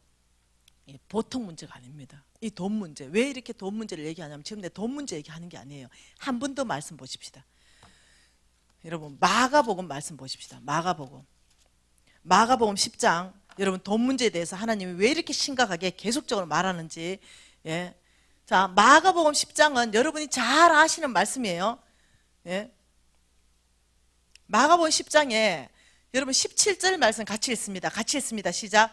보통 문제가 아닙니다. 이 돈 문제, 왜 이렇게 돈 문제를 얘기하냐면 지금 내 돈 문제 얘기하는 게 아니에요. 한 번 더 말씀 보십시다. 여러분 마가복음 말씀 보십시다. 마가복음 10장. 여러분 돈 문제에 대해서 하나님이 왜 이렇게 심각하게 계속적으로 말하는지. 자, 마가복음 10장은 여러분이 잘 아시는 말씀이에요. 마가복음 10장에 여러분 17절 말씀 같이 읽습니다. 같이 읽습니다. 시작.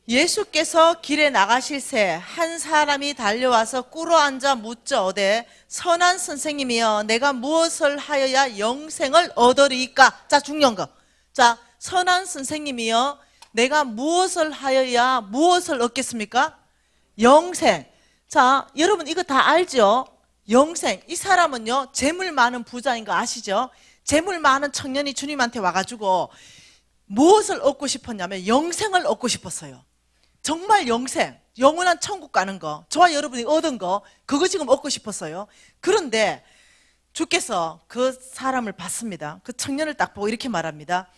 예수께서 길에 나가실새 한 사람이 달려와서 꿇어앉아 묻자오되 선한 선생님이여 내가 무엇을 하여야 영생을 얻으리이까? 자, 중요한 거. 자, 선한 선생님이여 내가 무엇을 하여야 무엇을 얻겠습니까? 영생. 자, 여러분 이거 다 알죠? 영생. 이 사람은요 재물 많은 부자인 거 아시죠? 재물 많은 청년이 주님한테 와가지고 무엇을 얻고 싶었냐면 영생을 얻고 싶었어요. 정말 영생, 영원한 천국 가는 거, 저와 여러분이 얻은 거, 그거 지금 얻고 싶었어요. 그런데 주께서 그 사람을 봤습니다. 그 청년을 딱 보고 이렇게 말합니다.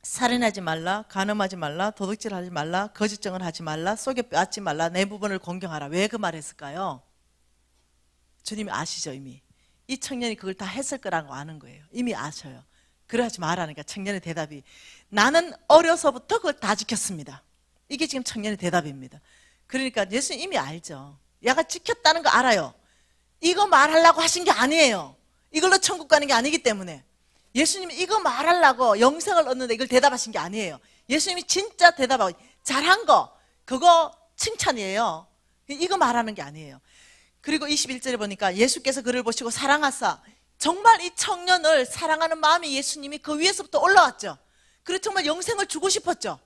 살인하지 말라, 간음하지 말라, 도둑질하지 말라, 거짓증언 하지 말라, 속여 빼앗지 말라, 내 부분을 공경하라. 왜 그 말 했을까요? 주님이 아시죠 이미. 이 청년이 그걸 다 했을 거라고 아는 거예요. 이미 아셔요. 그러지 말라니까 청년의 대답이 나는 어려서부터 그걸 다 지켰습니다. 이게 지금 청년의 대답입니다. 그러니까 예수님 이미 알죠. 얘가 지켰다는 거 알아요. 이거 말하려고 하신 게 아니에요. 이걸로 천국 가는 게 아니기 때문에. 예수님이 이거 말하려고 영생을 얻는데 이걸 대답하신 게 아니에요. 예수님이 진짜 대답하고 잘한 거 그거 칭찬이에요. 이거 말하는 게 아니에요. 그리고 21절에 보니까 예수께서 그를 보시고 사랑하사, 정말 이 청년을 사랑하는 마음이 예수님이 그 위에서부터 올라왔죠. 그리고 정말 영생을 주고 싶었죠.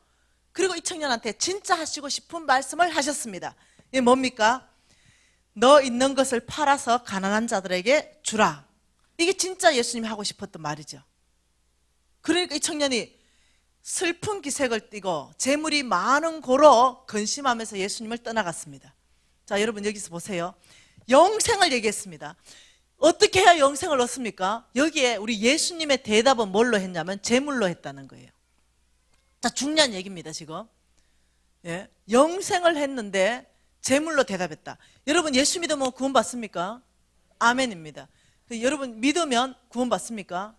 그리고 이 청년한테 진짜 하시고 싶은 말씀을 하셨습니다. 이게 뭡니까? 너 있는 것을 팔아서 가난한 자들에게 주라. 이게 진짜 예수님이 하고 싶었던 말이죠. 그러니까 이 청년이 슬픈 기색을 띠고 재물이 많은 고로 근심하면서 예수님을 떠나갔습니다. 자, 여러분 여기서 보세요. 영생을 얘기했습니다. 어떻게 해야 영생을 얻습니까? 여기에 우리 예수님의 대답은 뭘로 했냐면 재물로 했다는 거예요. 자, 중요한 얘기입니다 지금. 영생을 했는데 재물로 대답했다. 여러분 예수 믿으면 구원 받습니까? 아멘입니다. 여러분 믿으면 구원 받습니까?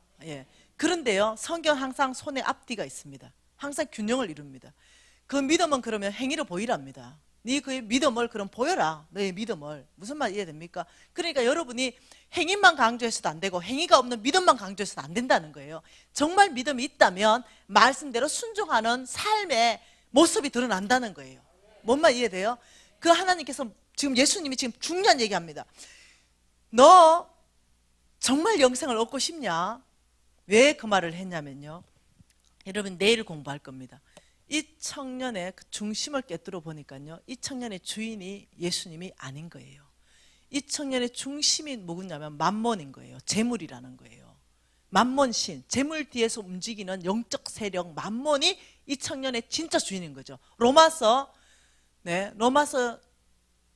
그런데요 성경 항상 손에 앞뒤가 있습니다. 항상 균형을 이룹니다. 그 믿음은 그러면 행위로 보이랍니다. 네 그 믿음을 그럼 보여라. 너의 믿음을. 무슨 말 이해됩니까? 그러니까 여러분이 행위만 강조해서도 안 되고 행위가 없는 믿음만 강조해서도 안 된다는 거예요. 정말 믿음이 있다면 말씀대로 순종하는 삶의 모습이 드러난다는 거예요. 뭔 말 이해돼요? 그 하나님께서 지금 예수님이 지금 중요한 얘기합니다. 너 정말 영생을 얻고 싶냐? 왜 그 말을 했냐면요, 여러분 내일 공부할 겁니다. 이 청년의 그 중심을 꿰뚫어 보니까요, 이 청년의 주인이 예수님이 아닌 거예요. 이 청년의 중심이 뭐냐면 만몬인 거예요. 재물이라는 거예요. 만몬신, 재물 뒤에서 움직이는 영적 세력 만몬이 이 청년의 진짜 주인인 거죠. 로마서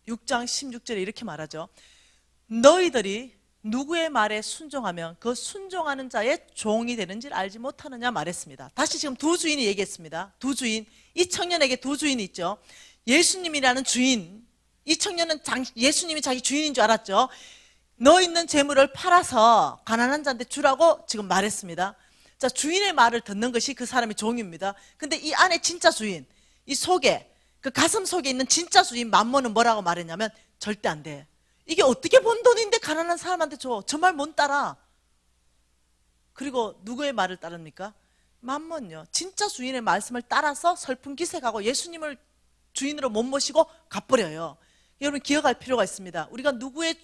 6장 16절에 이렇게 말하죠. 너희들이 누구의 말에 순종하면 그 순종하는 자의 종이 되는지 알지 못하느냐 말했습니다. 다시 지금 두 주인이 얘기했습니다. 두 주인, 이 청년에게 두 주인이 있죠. 예수님이라는 주인, 이 청년은 예수님이 자기 주인인 줄 알았죠. 너 있는 재물을 팔아서 가난한 자한테 주라고 지금 말했습니다. 자, 주인의 말을 듣는 것이 그 사람의 종입니다. 근데 이 안에 진짜 주인, 이 속에, 그 가슴 속에 있는 진짜 주인 맘몬은 뭐라고 말했냐면 절대 안 돼. 이게 어떻게 번 돈인데 가난한 사람한테 줘. 저 말 못 따라. 그리고 누구의 말을 따릅니까? 맘몬요. 진짜 주인의 말씀을 따라서 설품기색하고 예수님을 주인으로 못 모시고 가버려요. 여러분 기억할 필요가 있습니다. 우리가 누구의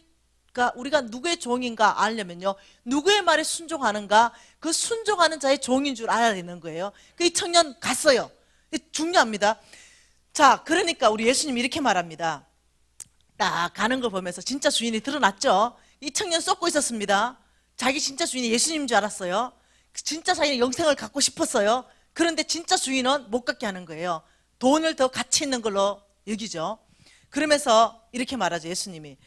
종인가 알려면요, 누구의 말에 순종하는가, 그 순종하는 자의 종인 줄 알아야 되는 거예요. 이 청년 갔어요. 중요합니다. 자, 그러니까 우리 예수님이 이렇게 말합니다. 딱 가는 걸 보면서 진짜 주인이 드러났죠. 이 청년 쏟고 있었습니다. 자기 진짜 주인이 예수님인 줄 알았어요. 진짜 자기는 영생을 갖고 싶었어요. 그런데 진짜 주인은 못 갖게 하는 거예요. 돈을 더 가치 있는 걸로 여기죠. 그러면서 이렇게 말하죠. 예수님이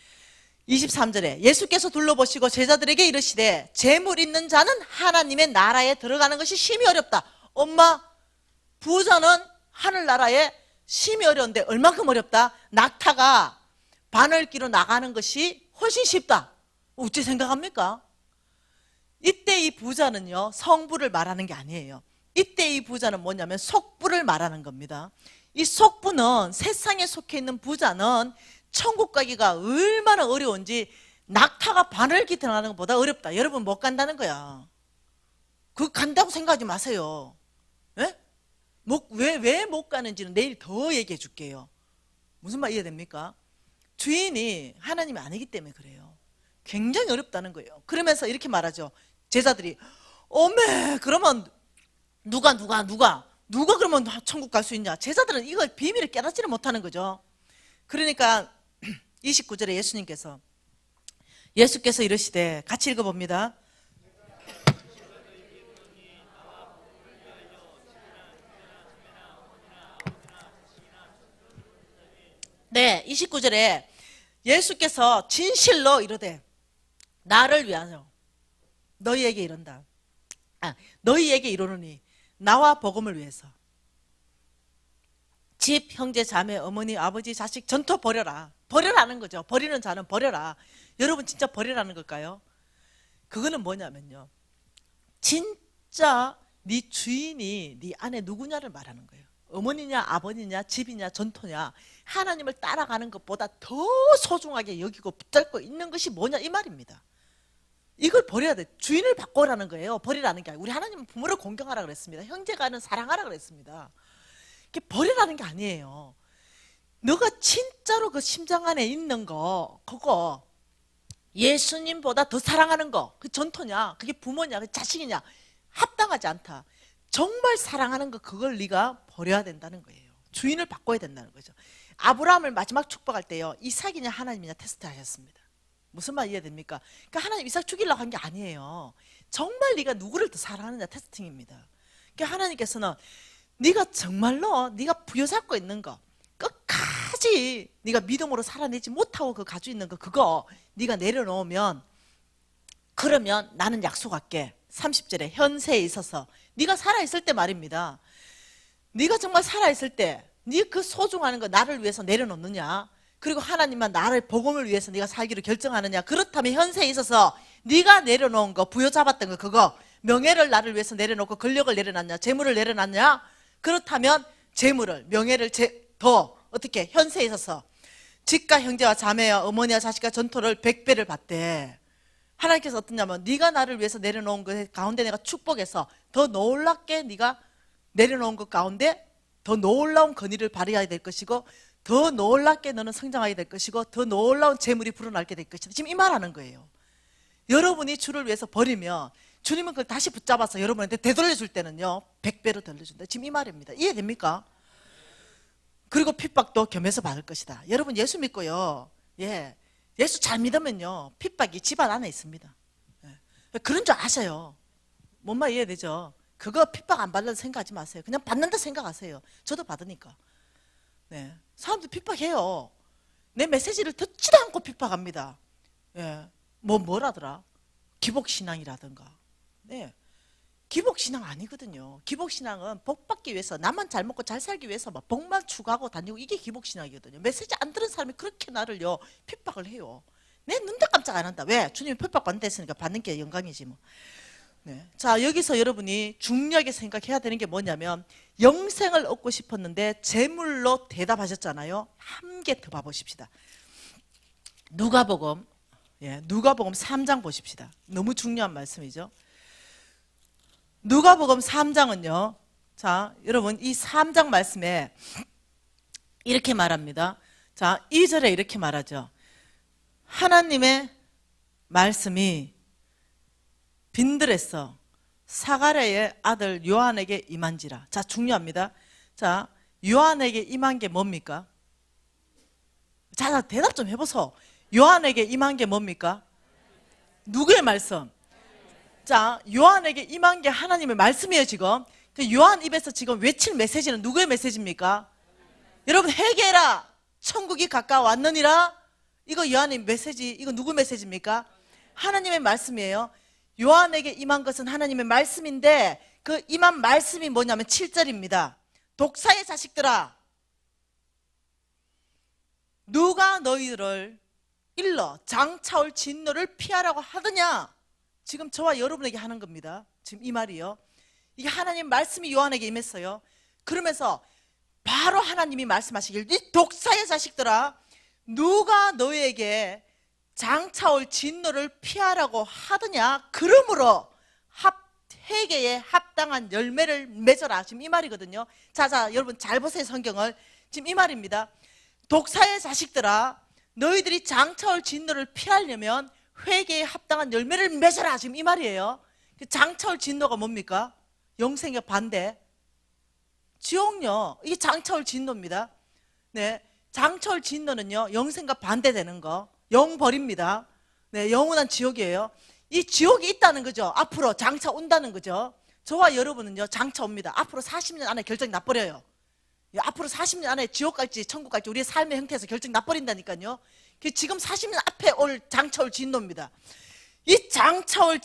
23절에 예수께서 둘러보시고 제자들에게 이르시되 재물 있는 자는 하나님의 나라에 들어가는 것이 심히 어렵다. 엄마, 부자는 하늘나라에 심히 어려운데 얼만큼 어렵다? 낙타가 바늘기로 나가는 것이 훨씬 쉽다. 어찌 생각합니까? 이때 이 부자는요, 성부를 말하는 게 아니에요. 이때 이 부자는 뭐냐면 속부를 말하는 겁니다. 이 속부는, 세상에 속해 있는 부자는 천국 가기가 얼마나 어려운지 낙타가 바늘기 들어가는 것보다 어렵다. 여러분 못 간다는 거야. 그거 간다고 생각하지 마세요. 예? 왜 못 가는지는 내일 더 얘기해 줄게요. 무슨 말 이해됩니까? 주인이 하나님이 아니기 때문에 그래요. 굉장히 어렵다는 거예요. 그러면서 이렇게 말하죠. 제자들이 어메, 그러면 누가 그러면 천국 갈 수 있냐? 제자들은 이걸 비밀을 깨닫지를 못하는 거죠. 그러니까 29절에 예수께서 이르시되, 같이 읽어봅니다. 네, 29절에 예수께서 진실로 이르되 나를 위하여 너희에게 이른다. 너희에게 이르노니 나와 복음을 위해서 집, 형제, 자매, 어머니, 아버지, 자식 전토 버려라. 버려라는 거죠. 버리는 자는 버려라. 여러분 진짜 버리라는 걸까요? 그거는 뭐냐면요, 진짜 네 주인이 네 안에 누구냐를 말하는 거예요. 어머니냐, 아버지냐, 집이냐, 전토냐, 하나님을 따라가는 것보다 더 소중하게 여기고 붙잡고 있는 것이 뭐냐, 이 말입니다. 이걸 버려야 돼. 주인을 바꿔라는 거예요. 버리라는 게 아니고. 우리 하나님은 부모를 공경하라 그랬습니다. 형제간은 사랑하라 그랬습니다. 이게 버리라는 게 아니에요. 너가 진짜로 그 심장 안에 있는 거, 그거 예수님보다 더 사랑하는 거, 그 전토냐, 그게 부모냐, 그 자식이냐, 합당하지 않다. 정말 사랑하는 거, 그걸 네가 버려야 된다는 거예요. 주인을 바꿔야 된다는 거죠. 아브라함을 마지막 축복할 때요, 이삭이냐 하나님이냐 테스트 하셨습니다. 무슨 말 이해됩니까? 그러니까 하나님 이삭 죽이려고 한 게 아니에요. 정말 네가 누구를 더 사랑하느냐 테스팅입니다. 그러니까 하나님께서는 네가 정말로 네가 부여잡고 있는 거, 끝까지 네가 믿음으로 살아내지 못하고 그 가지고 있는 거, 그거 네가 내려놓으면, 그러면 나는 약속할게. 30절에 현세에 있어서 네가 살아있을 때 말입니다. 네가 정말 살아있을 때 네 그 소중한 거 나를 위해서 내려놓느냐, 그리고 하나님만 나를 복음을 위해서 네가 살기로 결정하느냐, 그렇다면 현세에 있어서 네가 내려놓은 거, 부여잡았던 거, 그거 명예를 나를 위해서 내려놓고 권력을 내려놨냐, 재물을 내려놨냐, 그렇다면 재물을, 명예를 더 어떻게 현세에 있어서 집과 형제와 자매와 어머니와 자식과 전토를 100배를 받대. 하나님께서 어떠냐면 네가 나를 위해서 내려놓은 것 가운데 내가 축복해서 더 놀랍게 네가 내려놓은 것 가운데 더 놀라운 건의를 발휘해야 될 것이고, 더 놀랍게 너는 성장하게 될 것이고, 더 놀라운 재물이 불어나게 될 것이다. 지금 이 말하는 거예요. 여러분이 주를 위해서 버리면 주님은 그걸 다시 붙잡아서 여러분한테 되돌려줄 때는요 100배로 돌려준다. 지금 이 말입니다. 이해됩니까? 그리고 핍박도 겸해서 받을 것이다. 여러분 예수 믿고요, 예수 잘 믿으면요 핍박이 집안 안에 있습니다. 그런 줄 아셔요. 뭔 말 이해되죠? 그거 핍박 안 받는다 생각하지 마세요. 그냥 받는다 생각하세요. 저도 받으니까. 사람들 핍박해요. 내 메시지를 듣지도 않고 핍박합니다. 뭐라더라? 기복신앙이라든가. 네. 기복신앙 아니거든요. 기복신앙은 복 받기 위해서, 나만 잘 먹고 잘 살기 위해서 막 복만 추구하고 다니고, 이게 기복신앙이거든요. 메시지 안 들은 사람이 그렇게 나를요 핍박을 해요. 내 눈도 깜짝 안 한다. 왜? 주님이 핍박 받는다 했으니까 받는 게 영광이지 뭐. 네. 자, 여기서 여러분이 중요하게 생각해야 되는 게 뭐냐면, 영생을 얻고 싶었는데 재물로 대답하셨잖아요. 한 개 더 봐보십시다. 누가복음 3장 보십시다. 너무 중요한 말씀이죠. 누가복음 3장은요. 자, 여러분 이 3장 말씀에 이렇게 말합니다. 자, 2절에 이렇게 말하죠. 하나님의 말씀이 빈들에서 사가랴의 아들 요한에게 임한지라. 자, 중요합니다. 자, 요한에게 임한 게 뭡니까? 자, 대답 좀 해보소. 요한에게 임한 게 뭡니까? 누구의 말씀? 자, 요한에게 임한 게 하나님의 말씀이에요. 지금 그 요한 입에서 지금 외칠 메시지는 누구의 메시지입니까? 여러분, 회개해라, 천국이 가까워왔느니라. 이거 요한의 메시지, 이거 누구 메시지입니까? 하나님의 말씀이에요. 요한에게 임한 것은 하나님의 말씀인데, 그 임한 말씀이 뭐냐면 7절입니다. 독사의 자식들아, 누가 너희를 일러 장차올 진노를 피하라고 하더냐. 지금 저와 여러분에게 하는 겁니다. 지금 이 말이요. 이게 하나님 말씀이 요한에게 임했어요. 그러면서 바로 하나님이 말씀하시길, 이 독사의 자식들아, 누가 너희에게 장차올 진노를 피하라고 하더냐. 그러므로 회개에 합당한 열매를 맺어라. 지금 이 말이거든요. 자, 여러분 잘 보세요. 성경을. 지금 이 말입니다. 독사의 자식들아, 너희들이 장차올 진노를 피하려면 회개에 합당한 열매를 맺어라. 지금 이 말이에요. 장차올 진노가 뭡니까? 영생의 반대, 지옥요. 이게 장차올 진노입니다. 네, 장차올 진노는요, 영생과 반대되는 거, 영벌입니다. 네, 영원한 지옥이에요. 이 지옥이 있다는 거죠. 앞으로 장차 온다는 거죠. 저와 여러분은요, 장차 옵니다. 앞으로 40년 안에 결정이 나버려요. 앞으로 40년 안에 지옥 갈지 천국 갈지 우리의 삶의 형태에서 결정이 나버린다니까요. 지금 40년 앞에 장차올 진노입니다. 이 장차올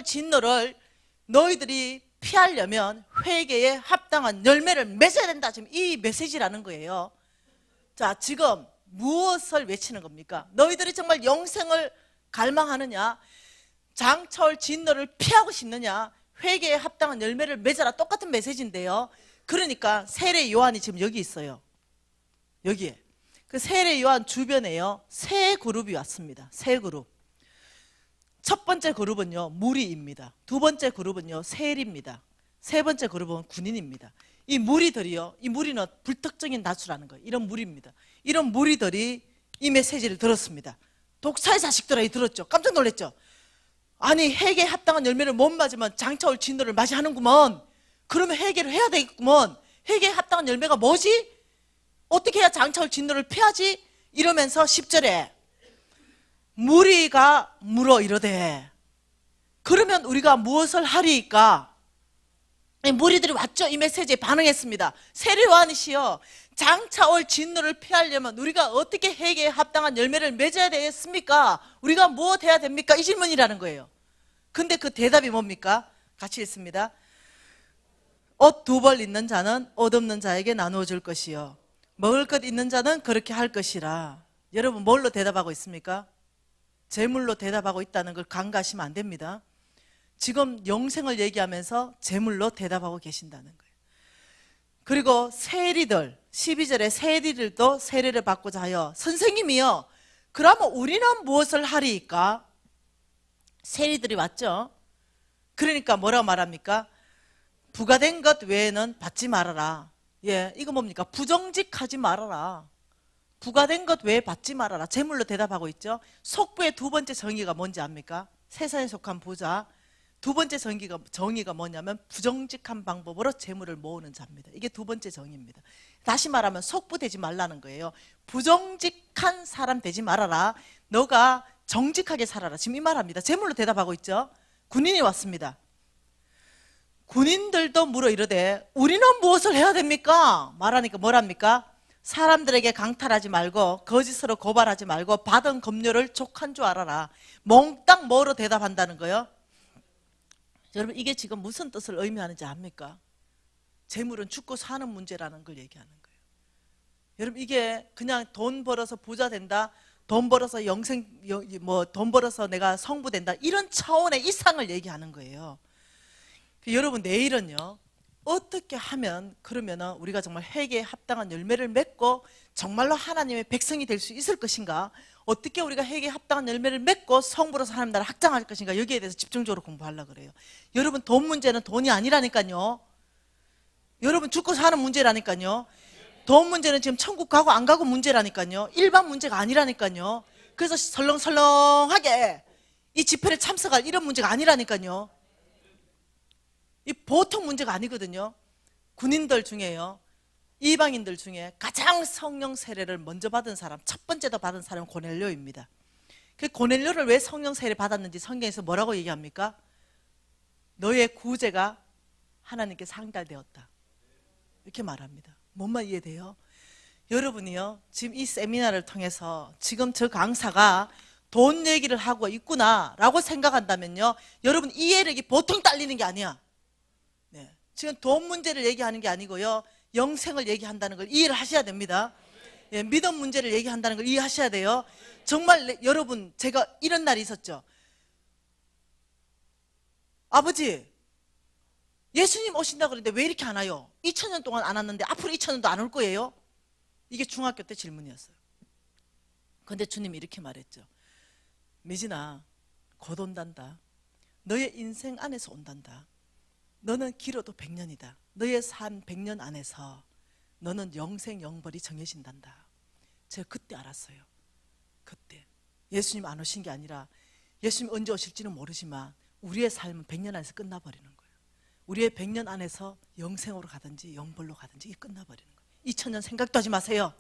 진노를 너희들이 피하려면 회개에 합당한 열매를 맺어야 된다. 지금 이 메시지라는 거예요. 자, 지금 무엇을 외치는 겁니까? 너희들이 정말 영생을 갈망하느냐, 장차올 진노를 피하고 싶느냐, 회개에 합당한 열매를 맺어라. 똑같은 메시지인데요. 그러니까 세례 요한이 지금 여기 있어요. 여기에. 그 세례 요한 주변에요, 세 그룹이 왔습니다. 세 그룹. 첫 번째 그룹은요, 무리입니다. 두 번째 그룹은요, 세리입니다. 세 번째 그룹은 군인입니다. 이 무리들이요, 이 무리는 불특정인 다수라는 거예요. 이런 무리입니다. 이런 무리들이 이 메시지를 들었습니다. 독사의 자식들아, 이 들었죠? 깜짝 놀랐죠? 아니, 회개에 합당한 열매를 못 맞으면 장차올 진노를 맞이하는구먼. 그러면 회개를 해야 되겠구먼. 회개에 합당한 열매가 뭐지? 어떻게 해야 장차올 진노를 피하지? 이러면서 10절에 무리가 물어 이러되, 그러면 우리가 무엇을 하리이까? 무리들이 왔죠. 이 메시지에 반응했습니다. 세례 요한이시여, 장차올 진노를 피하려면 우리가 어떻게 회개에 합당한 열매를 맺어야 되겠습니까? 우리가 무엇 해야 됩니까? 이 질문이라는 거예요. 근데 그 대답이 뭡니까? 같이 읽습니다. 옷 2벌 있는 자는 옷 없는 자에게 나누어 줄 것이요, 먹을 것 있는 자는 그렇게 할 것이라. 여러분, 뭘로 대답하고 있습니까? 재물로 대답하고 있다는 걸 간과하시면 안 됩니다. 지금 영생을 얘기하면서 재물로 대답하고 계신다는 거예요. 그리고 세리들, 12절에 세리들도 세례를 받고자 하여, 선생님이요, 그러면 우리는 무엇을 하리이까? 세리들이 왔죠. 그러니까 뭐라고 말합니까? 부가된 것 외에는 받지 말아라. 예, 이거 뭡니까? 부정직하지 말아라. 부가된 것 외에 받지 말아라. 재물로 대답하고 있죠. 속부의 두 번째 정의가 뭔지 압니까? 세상에 속한 부자. 두 번째 정의가 뭐냐면 부정직한 방법으로 재물을 모으는 자입니다. 이게 두 번째 정의입니다. 다시 말하면 속부 되지 말라는 거예요. 부정직한 사람 되지 말아라. 너가 정직하게 살아라. 지금 이 말합니다. 재물로 대답하고 있죠. 군인이 왔습니다. 군인들도 물어 이르되 우리는 무엇을 해야 됩니까? 말하니까 뭐랍니까? 사람들에게 강탈하지 말고 거짓으로 고발하지 말고 받은 급료를 족한 줄 알아라. 몽땅 뭐로 대답한다는 거예요? 여러분 이게 지금 무슨 뜻을 의미하는지 압니까? 재물은 죽고 사는 문제라는 걸 얘기하는 거예요. 여러분 이게 그냥 돈 벌어서 부자 된다, 돈 벌어서 돈 벌어서 내가 성부 된다, 이런 차원의 이상을 얘기하는 거예요. 여러분 내일은요, 어떻게 하면 그러면 우리가 정말 회개에 합당한 열매를 맺고 정말로 하나님의 백성이 될 수 있을 것인가? 어떻게 우리가 회개에 합당한 열매를 맺고 성부로서 하나님 나라를 확장할 것인가? 여기에 대해서 집중적으로 공부하려고 그래요. 여러분 돈 문제는 돈이 아니라니까요. 여러분 죽고 사는 문제라니까요. 돈 문제는 지금 천국 가고 안 가고 문제라니까요. 일반 문제가 아니라니까요. 그래서 설렁설렁하게 이 집회를 참석할 이런 문제가 아니라니까요. 이 보통 문제가 아니거든요. 군인들 중에요, 이방인들 중에 가장 성령 세례를 먼저 받은 사람, 첫 번째도 받은 사람은 고넬료입니다. 그 고넬료를 왜 성령 세례 받았는지 성경에서 뭐라고 얘기합니까? 너의 구제가 하나님께 상달되었다, 이렇게 말합니다. 뭔 말 이해돼요? 여러분이요, 지금 이 세미나를 통해서 지금 저 강사가 돈 얘기를 하고 있구나 라고 생각한다면요, 여러분 이해력이 보통 딸리는 게 아니야. 지금 돈 문제를 얘기하는 게 아니고요, 영생을 얘기한다는 걸 이해를 하셔야 됩니다. 예, 믿음 문제를 얘기한다는 걸 이해하셔야 돼요. 정말 여러분, 제가 이런 날이 있었죠. 아버지, 예수님 오신다 그러는데 왜 이렇게 안 와요? 2000년 동안 안 왔는데 앞으로 2000년도 안 올 거예요? 이게 중학교 때 질문이었어요. 근데 주님이 이렇게 말했죠. 미진아, 곧 온단다. 너의 인생 안에서 온단다. 너는 길어도 100년이다. 너의 삶 100년 안에서 너는 영생 영벌이 정해진단다. 제가 그때 알았어요. 그때 예수님 안 오신 게 아니라 예수님 언제 오실지는 모르지만 우리의 삶은 100년 안에서 끝나버리는 거예요. 우리의 100년 안에서 영생으로 가든지 영벌로 가든지 이게 끝나버리는 거예요. 2000년 생각도 하지 마세요.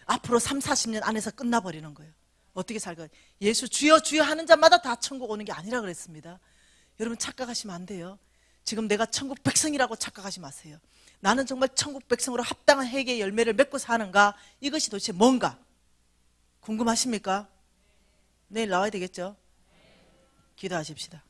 앞으로 3, 40년 안에서 끝나버리는 거예요. 어떻게 살까? 예수 주여 주여 하는 자마다 다 천국 오는 게 아니라 그랬습니다. 여러분 착각하시면 안 돼요. 지금 내가 천국 백성이라고 착각하지 마세요. 나는 정말 천국 백성으로 합당한 회개의 열매를 맺고 사는가? 이것이 도대체 뭔가? 궁금하십니까? 내일 나와야 되겠죠? 기도하십시다.